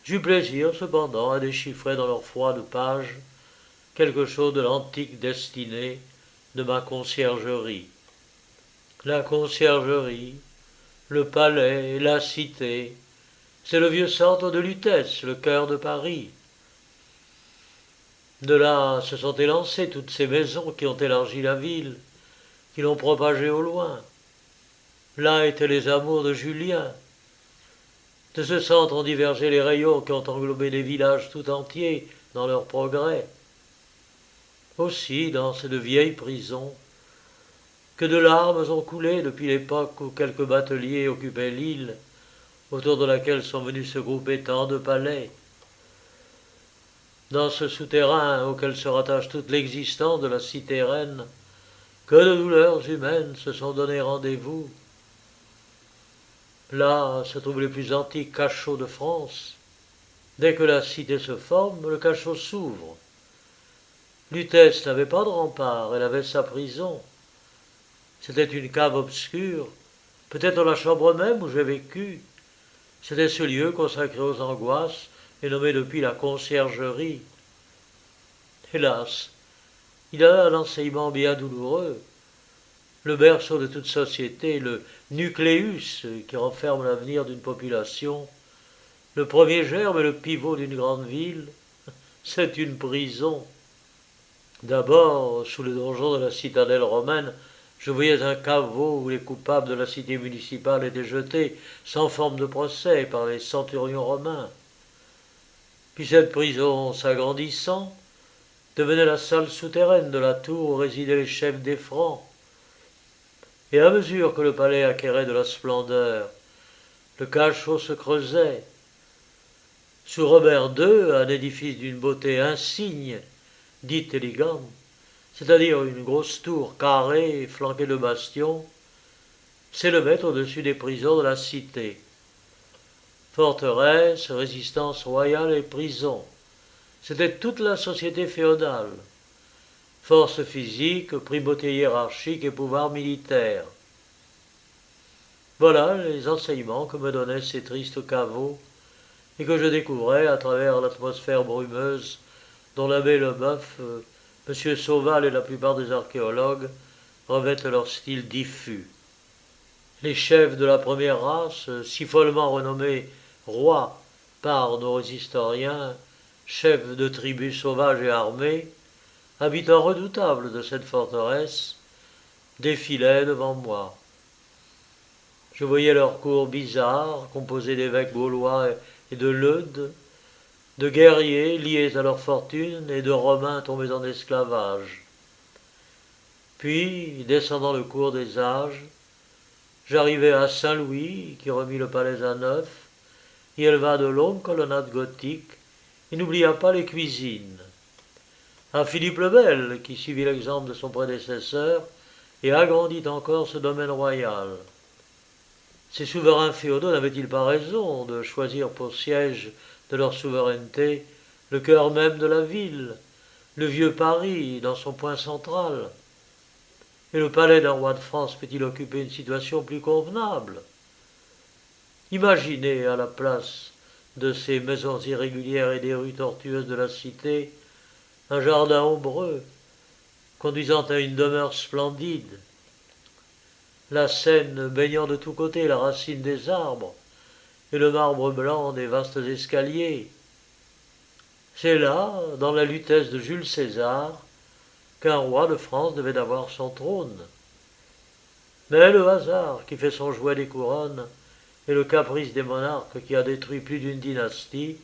J'eus plaisir, cependant, à déchiffrer dans leurs froides pages quelque chose de l'antique destinée de ma conciergerie. La conciergerie, le palais, la cité, c'est le vieux centre de Lutèce, le cœur de Paris. De là se sont élancées toutes ces maisons qui ont élargi la ville, qui l'ont propagée au loin. Là étaient les amours de Julien. De ce centre ont divergé les rayons qui ont englobé des villages tout entiers dans leur progrès. Aussi, dans cette vieille prison, que de larmes ont coulé depuis l'époque où quelques bateliers occupaient l'île, autour de laquelle sont venus se grouper tant de palais. Dans ce souterrain auquel se rattache toute l'existence de la cité reine, que de douleurs humaines se sont donné rendez-vous. Là se trouvent les plus antiques cachots de France. Dès que la cité se forme, le cachot s'ouvre. Lutèce n'avait pas de rempart, elle avait sa prison. C'était une cave obscure, peut-être la chambre même où j'ai vécu. C'était ce lieu consacré aux angoisses et nommé depuis la conciergerie. Hélas, il a un enseignement bien douloureux. Le berceau de toute société, le nucléus qui renferme l'avenir d'une population, le premier germe et le pivot d'une grande ville, c'est une prison. D'abord, sous le donjon de la citadelle romaine, je voyais un caveau où les coupables de la cité municipale étaient jetés sans forme de procès par les centurions romains. Puis cette prison, s'agrandissant, devenait la salle souterraine de la tour où résidaient les chefs des Francs. Et à mesure que le palais acquérait de la splendeur, le cachot se creusait. Sous Robert II, un édifice d'une beauté insigne, dite élégante, c'est-à-dire une grosse tour carrée flanquée de bastions, s'élevait au-dessus des prisons de la cité. Forteresse, résistance royale et prison, c'était toute la société féodale. Force physique, primauté hiérarchique et pouvoir militaire. Voilà les enseignements que me donnaient ces tristes caveaux et que je découvrais à travers l'atmosphère brumeuse dont l'abbé Leboeuf, M. Sauval et la plupart des archéologues revêtent leur style diffus. Les chefs de la première race, si follement renommés rois par nos historiens, chefs de tribus sauvages et armées, habitants redoutables de cette forteresse, défilaient devant moi. Je voyais leurs cours bizarres, composés d'évêques gaulois et de leudes, de guerriers liés à leur fortune et de Romains tombés en esclavage. Puis, descendant le cours des âges, j'arrivai à Saint-Louis, qui remit le palais à neuf, y éleva de longues colonnades gothiques, et n'oublia pas les cuisines. À Philippe le Bel, qui suivit l'exemple de son prédécesseur, et agrandit encore ce domaine royal. Ces souverains féodaux n'avaient-ils pas raison de choisir pour siège de leur souveraineté le cœur même de la ville, le vieux Paris dans son point central? Et le palais d'un roi de France peut-il occuper une situation plus convenable? Imaginez à la place de ces maisons irrégulières et des rues tortueuses de la cité un jardin ombreux, conduisant à une demeure splendide, la Seine baignant de tous côtés la racine des arbres, et le marbre blanc des vastes escaliers. C'est là, dans la lutèce de Jules César, qu'un roi de France devait avoir son trône. Mais le hasard qui fait son jouet des couronnes et le caprice des monarques qui a détruit plus d'une dynastie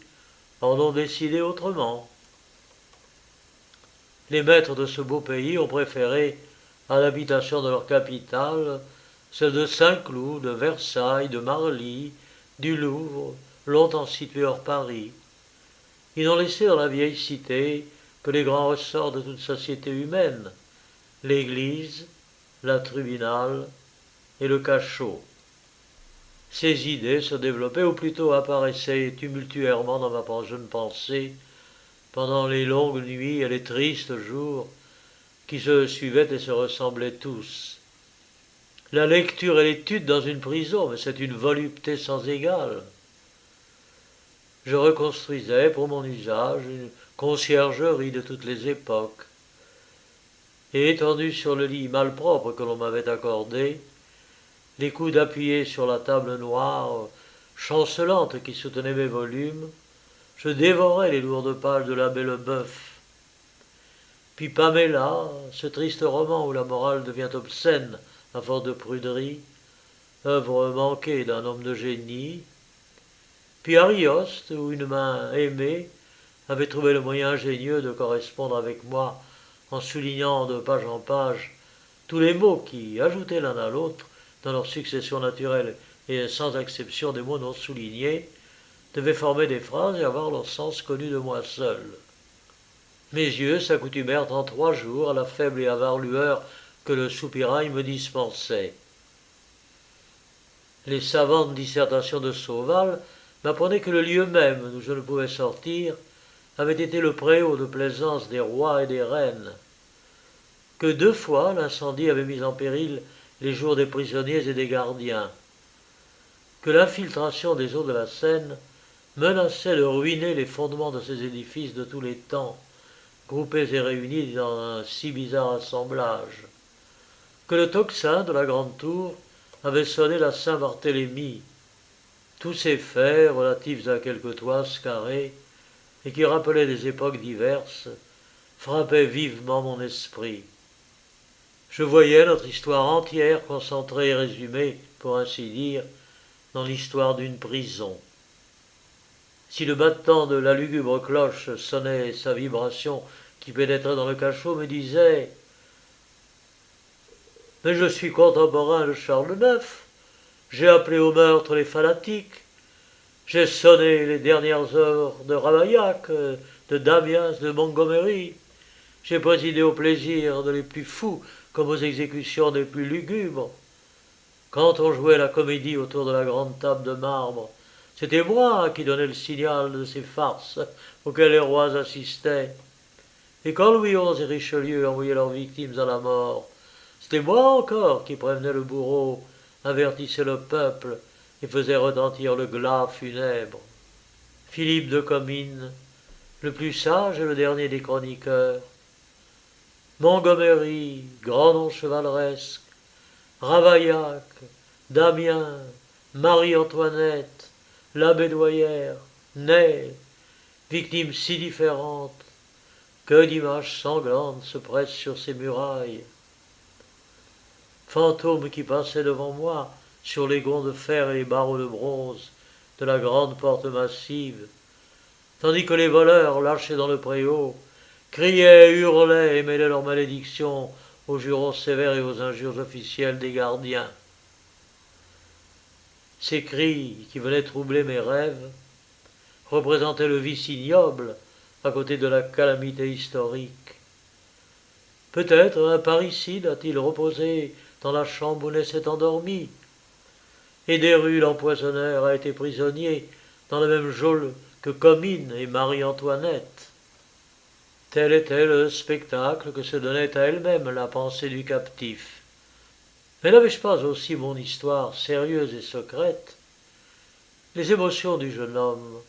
en ont décidé autrement. Les maîtres de ce beau pays ont préféré, à l'habitation de leur capitale, celle de Saint-Cloud, de Versailles, de Marly, du Louvre, longtemps située hors Paris. Ils n'ont laissé dans la vieille cité que les grands ressorts de toute société humaine, l'église, la tribunal et le cachot. Ces idées se développaient, ou plutôt apparaissaient tumultuairement dans ma jeune pensée, pendant les longues nuits et les tristes jours qui se suivaient et se ressemblaient tous. La lecture et l'étude dans une prison, mais c'est une volupté sans égale. Je reconstruisais pour mon usage une conciergerie de toutes les époques, et étendu sur le lit malpropre que l'on m'avait accordé, les coudes appuyés sur la table noire, chancelante qui soutenait mes volumes, je dévorais les lourdes pages de l'abbé Leboeuf. Puis Pamela, ce triste roman où la morale devient obscène à force de pruderie, œuvre manquée d'un homme de génie. Puis Arioste, où une main aimée avait trouvé le moyen ingénieux de correspondre avec moi en soulignant de page en page tous les mots qui, ajoutés l'un à l'autre, dans leur succession naturelle et sans exception des mots non soulignés, devaient former des phrases et avoir leur sens connu de moi seul. Mes yeux s'accoutumèrent en 3 jours à la faible et avare lueur que le soupirail me dispensait. Les savantes dissertations de Sauval m'apprenaient que le lieu même d'où je ne pouvais sortir avait été le préau de plaisance des rois et des reines, que 2 fois l'incendie avait mis en péril les jours des prisonniers et des gardiens, que l'infiltration des eaux de la Seine menaçait de ruiner les fondements de ces édifices de tous les temps, groupés et réunis dans un si bizarre assemblage, que le tocsin de la grande tour avait sonné la Saint-Barthélemy. Tous ces faits relatifs à quelques toises carrées et qui rappelaient des époques diverses frappaient vivement mon esprit. Je voyais notre histoire entière concentrée et résumée, pour ainsi dire, dans l'histoire d'une prison. Si le battement de la lugubre cloche sonnait sa vibration qui pénétrait dans le cachot, me disait « Mais je suis contemporain de Charles IX, j'ai appelé au meurtre les fanatiques, j'ai sonné les dernières heures de Ravaillac, de Damiens, de Montgomery, j'ai présidé aux plaisirs de les plus fous comme aux exécutions des plus lugubres. Quand on jouait la comédie autour de la grande table de marbre, c'était moi qui donnais le signal de ces farces auxquelles les rois assistaient. Et quand Louis XI et Richelieu envoyaient leurs victimes à la mort, c'était moi encore qui prévenais le bourreau, avertissais le peuple et faisais retentir le glas funèbre. Philippe de Comines, le plus sage et le dernier des chroniqueurs. Montgomery, grand nom chevaleresque. Ravaillac, Damiens, Marie-Antoinette, Labédoyère, Ney, victimes si différentes, que d'images sanglantes se pressent sur ces murailles. Fantômes qui passaient devant moi sur les gonds de fer et les barreaux de bronze de la grande porte massive, tandis que les voleurs, lâchés dans le préau, criaient, hurlaient et mêlaient leurs malédictions aux jurons sévères et aux injures officielles des gardiens. Ces cris qui venaient troubler mes rêves représentaient le vice ignoble à côté de la calamité historique. Peut-être un parricide a-t-il reposé dans la chambre où naissait endormi, et des rues l'empoisonneur a été prisonnier dans le même geôle que Comines et Marie-Antoinette. Tel était le spectacle que se donnait à elle-même la pensée du captif. Mais n'avais-je pas aussi mon histoire sérieuse et secrète? Les émotions du jeune homme,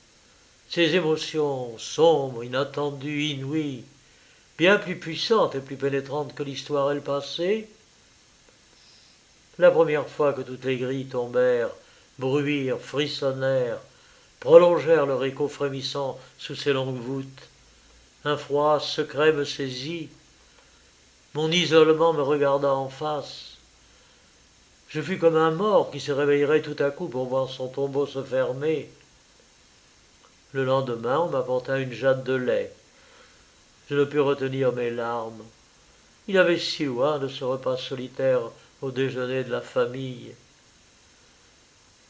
ces émotions sombres, inattendues, inouïes, bien plus puissantes et plus pénétrantes que l'histoire et le passé. La première fois que toutes les grilles tombèrent, bruirent, frissonnèrent, prolongèrent leur écho frémissant sous ces longues voûtes, Un froid secret me saisit. Mon isolement me regarda en face. Je fus comme un mort qui se réveillerait tout à coup pour voir son tombeau se fermer. Le lendemain, on m'apporta une jatte de lait. Je ne pus retenir mes larmes. Il avait si loin de ce repas solitaire au déjeuner de la famille.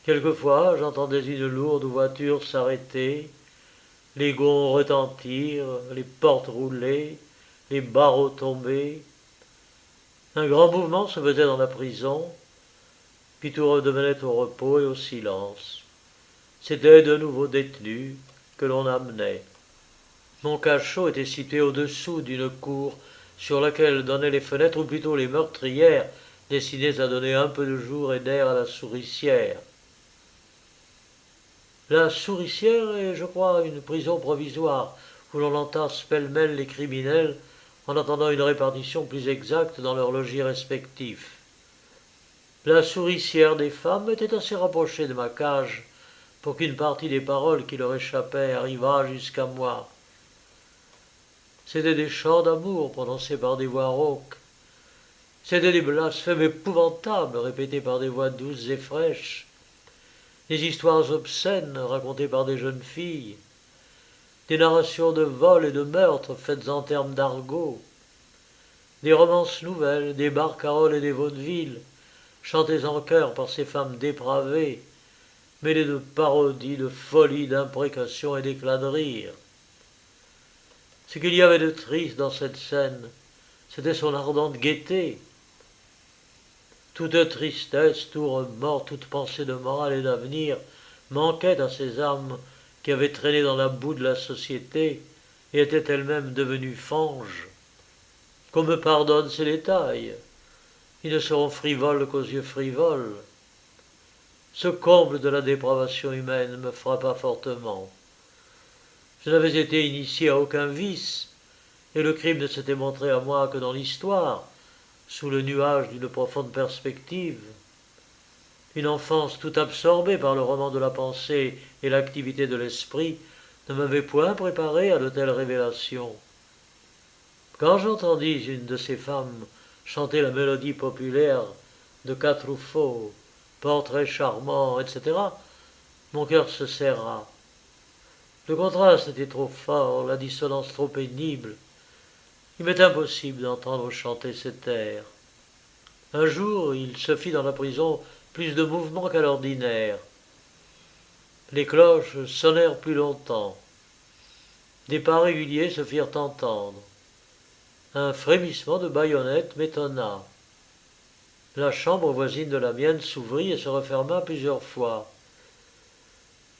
Quelquefois, j'entendais une lourde voiture s'arrêter, les gonds retentir, les portes rouler, les barreaux tomber. Un grand mouvement se faisait dans la prison, puis tout redevenait au repos et au silence. C'étaient de nouveaux détenus que l'on amenait. Mon cachot était situé au-dessous d'une cour sur laquelle donnaient les fenêtres, ou plutôt les meurtrières, destinées à donner un peu de jour et d'air à la souricière. La souricière est, je crois, une prison provisoire, où l'on entasse pêle-mêle les criminels en attendant une répartition plus exacte dans leurs logis respectifs. La souricière des femmes était assez rapprochée de ma cage pour qu'une partie des paroles qui leur échappaient arrivât jusqu'à moi. C'étaient des chants d'amour prononcés par des voix rauques. C'étaient des blasphèmes épouvantables répétés par des voix douces et fraîches. Des histoires obscènes racontées par des jeunes filles. Des narrations de vols et de meurtres faites en termes d'argot. Des romances nouvelles, des barcaroles et des vaudevilles, chantées en chœur par ces femmes dépravées, mêlées de parodies, de folies, d'imprécations et d'éclats de rire. Ce qu'il y avait de triste dans cette scène, c'était son ardente gaieté. Toute tristesse, tout remords, toute pensée de morale et d'avenir manquait à ces âmes qui avaient traîné dans la boue de la société et étaient elles-mêmes devenues fanges. Qu'on me pardonne ces détails. Ils ne seront frivoles qu'aux yeux frivoles. Ce comble de la dépravation humaine me frappa fortement. Je n'avais été initié à aucun vice, et le crime ne s'était montré à moi que dans l'histoire, sous le nuage d'une profonde perspective. Une enfance tout absorbée par le roman de la pensée et l'activité de l'esprit ne m'avait point préparé à de telles révélations. Quand j'entendis une de ces femmes chanter la mélodie populaire de Catruffaut, Portrait charmant, etc., mon cœur se serra. Le contraste était trop fort, la dissonance trop pénible. Il m'est impossible d'entendre chanter cet air. Un jour, il se fit dans la prison plus de mouvement qu'à l'ordinaire. Les cloches sonnèrent plus longtemps. Des pas réguliers se firent entendre. Un frémissement de baïonnette m'étonna. La chambre voisine de la mienne s'ouvrit et se referma plusieurs fois.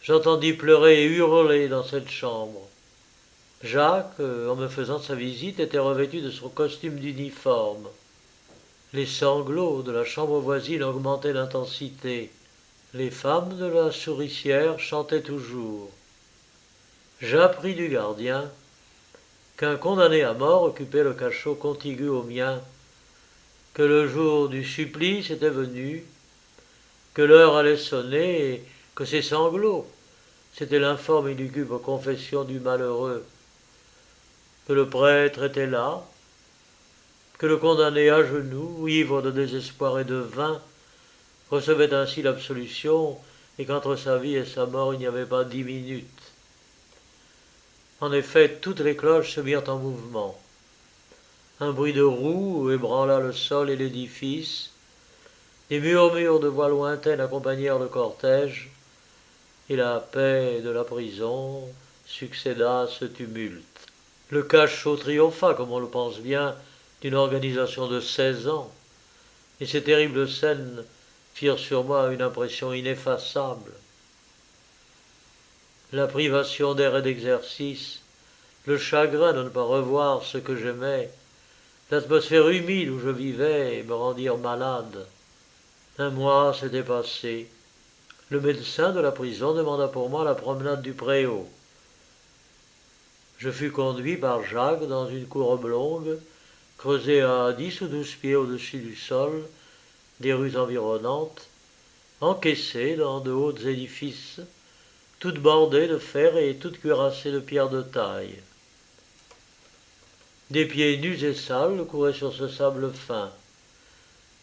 J'entendis pleurer et hurler dans cette chambre. Jacques, en me faisant sa visite, était revêtu de son costume d'uniforme. Les sanglots de la chambre voisine augmentaient d'intensité. Les femmes de la souricière chantaient toujours. J'appris du gardien qu'un condamné à mort occupait le cachot contigu au mien, que le jour du supplice était venu, que l'heure allait sonner et que ses sanglots, c'était l'informe et lugubre confession du malheureux, que le prêtre était là, que le condamné à genoux, ivre de désespoir et de vin, recevait ainsi l'absolution et qu'entre sa vie et sa mort il n'y avait pas 10 minutes. En effet, toutes les cloches se mirent en mouvement. Un bruit de roues ébranla le sol et l'édifice, des murmures de voix lointaines accompagnèrent le cortège, et la paix de la prison succéda à ce tumulte. Le cachot triompha, comme on le pense bien, d'une organisation de 16 ans, et ces terribles scènes firent sur moi une impression ineffaçable. La privation d'air et d'exercice, le chagrin de ne pas revoir ce que j'aimais, l'atmosphère humide où je vivais me rendirent malade. Un mois s'était passé. Le médecin de la prison demanda pour moi la promenade du préau. Je fus conduit par Jacques dans une cour oblongue, creusée à 10 ou 12 pieds au-dessus du sol, des rues environnantes, encaissée dans de hauts édifices, toutes bordées de fer et toutes cuirassées de pierres de taille. Des pieds nus et sales couraient sur ce sable fin.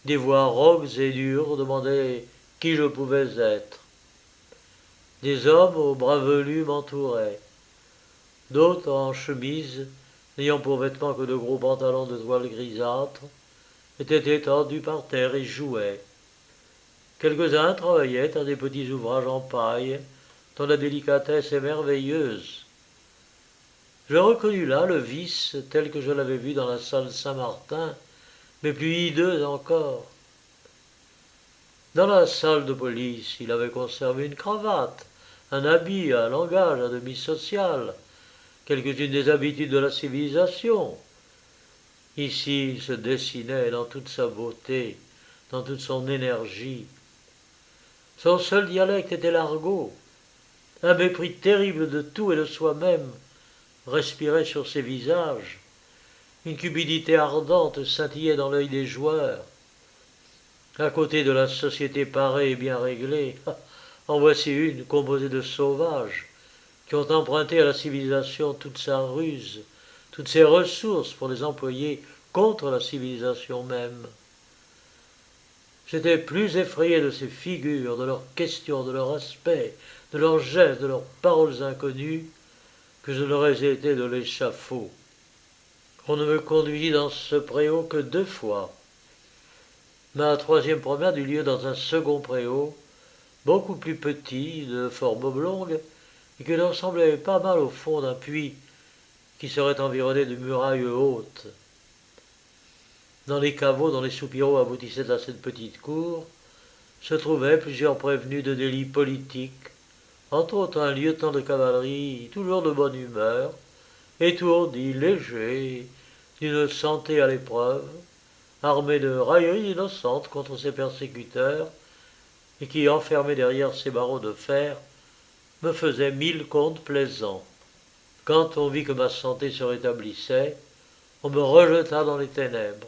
Des voix rauques et dures demandaient qui je pouvais être. Des hommes aux bras velus m'entouraient. D'autres en chemise, n'ayant pour vêtements que de gros pantalons de toile grisâtre, étaient étendus par terre et jouaient. Quelques-uns travaillaient à des petits ouvrages en paille, dont la délicatesse est merveilleuse. Je reconnus là le vice tel que je l'avais vu dans la salle Saint-Martin, mais plus hideux encore. Dans la salle de police, il avait conservé une cravate, un habit, un langage à demi social, quelques-unes des habitudes de la civilisation. Ici, il se dessinait dans toute sa beauté, dans toute son énergie. Son seul dialecte était l'argot. Un mépris terrible de tout et de soi-même respirait sur ses visages. Une cupidité ardente scintillait dans l'œil des joueurs. À côté de la société parée et bien réglée, en voici une composée de sauvages qui ont emprunté à la civilisation toute sa ruse, toutes ses ressources pour les employer contre la civilisation même. J'étais plus effrayé de ces figures, de leurs questions, de leur aspect, de leurs gestes, de leurs paroles inconnues, que je n'aurais été de l'échafaud. On ne me conduisit dans ce préau que 2 fois. Ma 3e promenade eut lieu dans un second préau, beaucoup plus petit, de forme oblongue, et qui ressemblait pas mal au fond d'un puits qui serait environné de murailles hautes. Dans les caveaux dont les soupiraux aboutissaient à cette petite cour, se trouvaient plusieurs prévenus de délits politiques, entre autres un lieutenant de cavalerie toujours de bonne humeur, étourdi, léger, d'une santé à l'épreuve, armé de railleries innocentes contre ses persécuteurs, et qui, enfermé derrière ses barreaux de fer, me faisait 1000 contes plaisants. Quand on vit que ma santé se rétablissait, on me rejeta dans les ténèbres.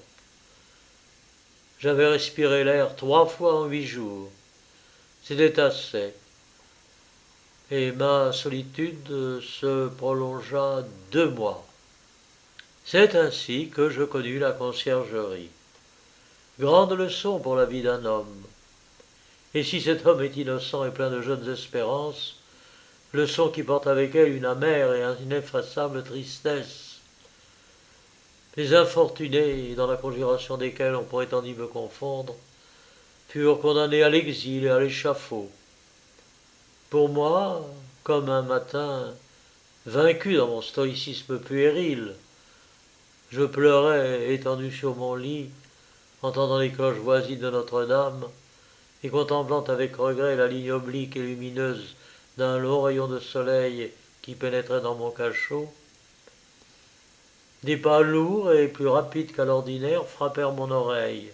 J'avais respiré l'air 3 fois en 8 jours. C'était assez. Et ma solitude se prolongea 2 mois. C'est ainsi que je connus la conciergerie. Grande leçon pour la vie d'un homme. Et si cet homme est innocent et plein de jeunes espérances, leçon qui porte avec elle une amère et une ineffaçable tristesse. Les infortunés, dans la conjuration desquels on prétendit me confondre, furent condamnés à l'exil et à l'échafaud. Pour moi, comme un matin, vaincu dans mon stoïcisme puéril, je pleurais étendu sur mon lit, entendant les cloches voisines de Notre-Dame, et contemplant avec regret la ligne oblique et lumineuse d'un long rayon de soleil qui pénétrait dans mon cachot. Des pas lourds et plus rapides qu'à l'ordinaire frappèrent mon oreille.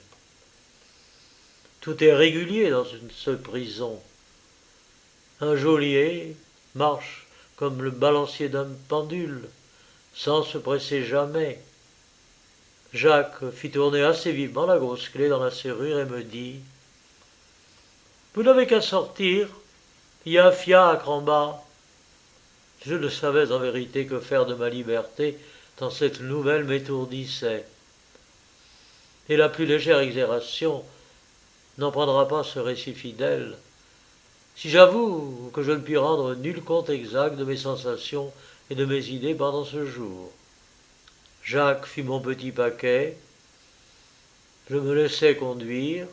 Tout est régulier dans cette prison. Un geôlier marche comme le balancier d'un pendule, sans se presser jamais. Jacques fit tourner assez vivement la grosse clé dans la serrure et me dit « Vous n'avez qu'à sortir, il y a un fiacre en bas. » Je ne savais en vérité que faire de ma liberté, tant cette nouvelle m'étourdissait. Et la plus légère exagération n'en prendra pas ce récit fidèle, si j'avoue que je ne puis rendre nul compte exact de mes sensations et de mes idées pendant ce jour. Jacques fit mon petit paquet, je me laissai conduire,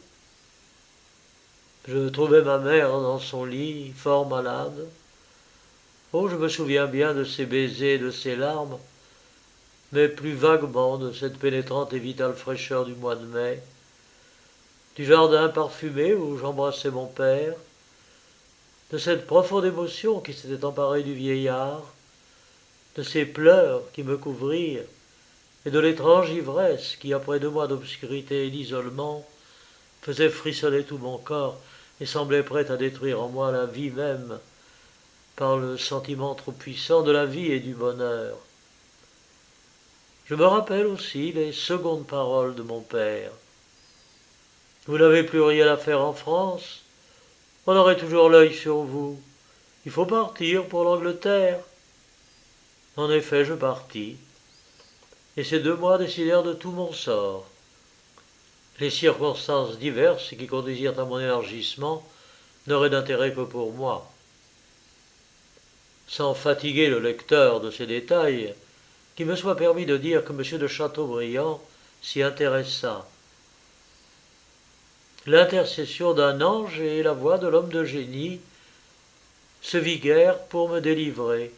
je trouvai ma mère dans son lit, fort malade. Oh, je me souviens bien de ses baisers et de ses larmes, mais plus vaguement de cette pénétrante et vitale fraîcheur du mois de mai, du jardin parfumé où j'embrassais mon père, de cette profonde émotion qui s'était emparée du vieillard, de ces pleurs qui me couvrirent, et de l'étrange ivresse qui, après 2 mois d'obscurité et d'isolement, faisait frissonner tout mon corps et semblait prête à détruire en moi la vie même, par le sentiment trop puissant de la vie et du bonheur. Je me rappelle aussi les secondes paroles de mon père. « Vous n'avez plus rien à faire en France, on aurait toujours l'œil sur vous. Il faut partir pour l'Angleterre. » En effet, je partis. et ces 2 mois décidèrent de tout mon sort. Les circonstances diverses qui conduisirent à mon élargissement n'auraient d'intérêt que pour moi. Sans fatiguer le lecteur de ces détails, qu'il me soit permis de dire que M. de Chateaubriand s'y intéressa. L'intercession d'un ange et la voix de l'homme de génie se viguèrent pour me délivrer.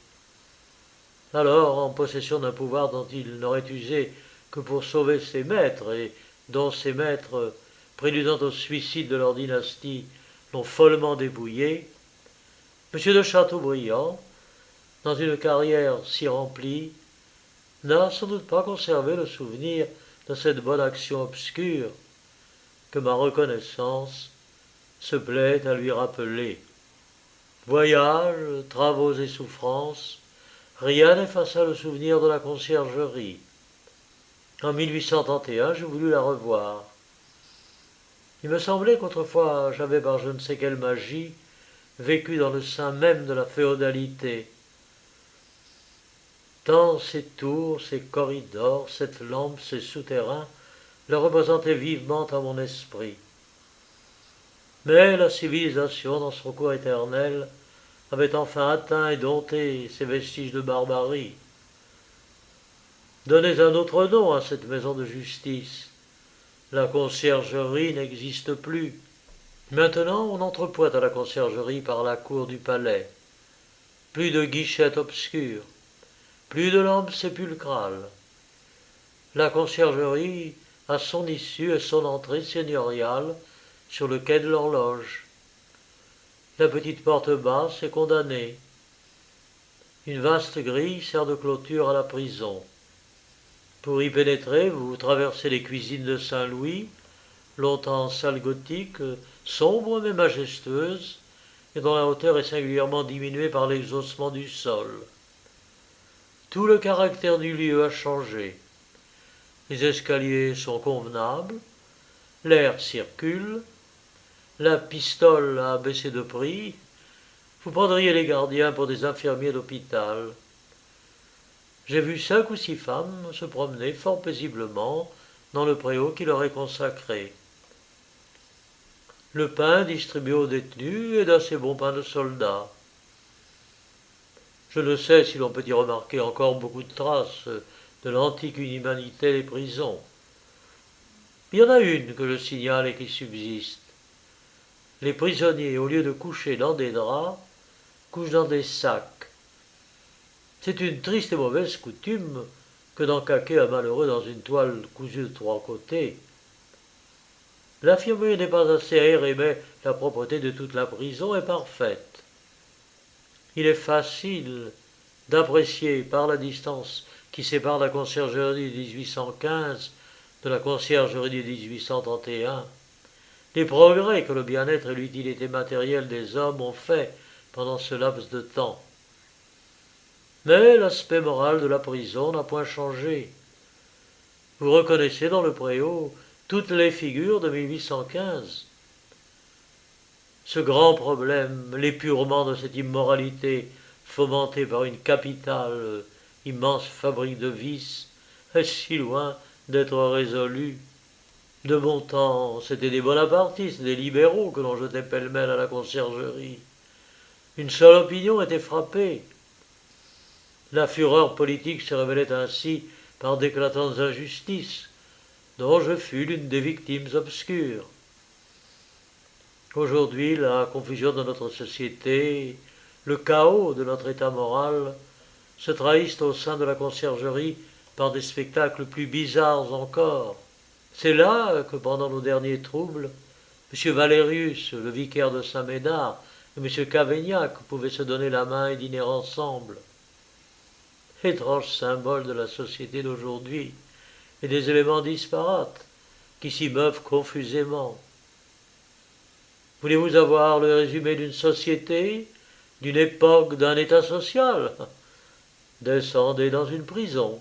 Alors, en possession d'un pouvoir dont il n'aurait usé que pour sauver ses maîtres, et dont ces maîtres, préludant au suicide de leur dynastie, l'ont follement dépouillé, M. de Chateaubriand, dans une carrière si remplie, n'a sans doute pas conservé le souvenir de cette bonne action obscure que ma reconnaissance se plaît à lui rappeler. Voyages, travaux et souffrances, rien n'effaça le souvenir de la conciergerie. En 1831, je voulus la revoir. Il me semblait qu'autrefois j'avais, par je ne sais quelle magie, vécu dans le sein même de la féodalité. Tant ces tours, ces corridors, cette lampe, ces souterrains le représentaient vivement à mon esprit. Mais la civilisation, dans son cours éternel, avait enfin atteint et dompté ces vestiges de barbarie. Donnez un autre nom à cette maison de justice. La conciergerie n'existe plus. Maintenant, on entrepointe à la conciergerie par la cour du palais. Plus de guichettes obscures, plus de lampes sépulcrales. La conciergerie a son issue et son entrée seigneuriale sur le quai de l'Horloge. La petite porte basse est condamnée. Une vaste grille sert de clôture à la prison. Pour y pénétrer, vous traversez les cuisines de Saint-Louis, longtemps salle gothique, sombre mais majestueuse, et dont la hauteur est singulièrement diminuée par l'exhaussement du sol. Tout le caractère du lieu a changé. Les escaliers sont convenables, l'air circule, la pistole a baissé de prix, vous prendriez les gardiens pour des infirmiers d'hôpital. J'ai vu 5 ou 6 femmes se promener fort paisiblement dans le préau qui leur est consacré. Le pain distribué aux détenus est d'assez bon pain de soldat. Je ne sais si l'on peut y remarquer encore beaucoup de traces de l'antique inhumanité des prisons. Il y en a une que je signale et qui subsiste. Les prisonniers, au lieu de coucher dans des draps, couchent dans des sacs. C'est une triste et mauvaise coutume que d'encaquer un malheureux dans une toile cousue de 3 côtés. L'infirmerie n'est pas assez aérée, mais la propreté de toute la prison est parfaite. Il est facile d'apprécier par la distance qui sépare la conciergerie de 1815 de la conciergerie de 1831 les progrès que le bien-être et l'utilité matérielle des hommes ont fait pendant ce laps de temps. Mais l'aspect moral de la prison n'a point changé. Vous reconnaissez dans le préau toutes les figures de 1815. Ce grand problème, l'épurement de cette immoralité fomentée par une capitale, immense fabrique de vices, est si loin d'être résolu. De mon temps, c'étaient des bonapartistes, des libéraux que l'on jetait pêle-mêle à la conciergerie. Une seule opinion était frappée. La fureur politique se révélait ainsi par d'éclatantes injustices, dont je fus l'une des victimes obscures. Aujourd'hui, la confusion de notre société, le chaos de notre état moral, se trahissent au sein de la conciergerie par des spectacles plus bizarres encore. C'est là que, pendant nos derniers troubles, M. Valérius, le vicaire de Saint-Médard, et M. Cavaignac pouvaient se donner la main et dîner ensemble. Étrange symbole de la société d'aujourd'hui, et des éléments disparates qui s'y meuvent confusément. Voulez-vous avoir le résumé d'une société, d'une époque, d'un état social? Descendez dans une prison.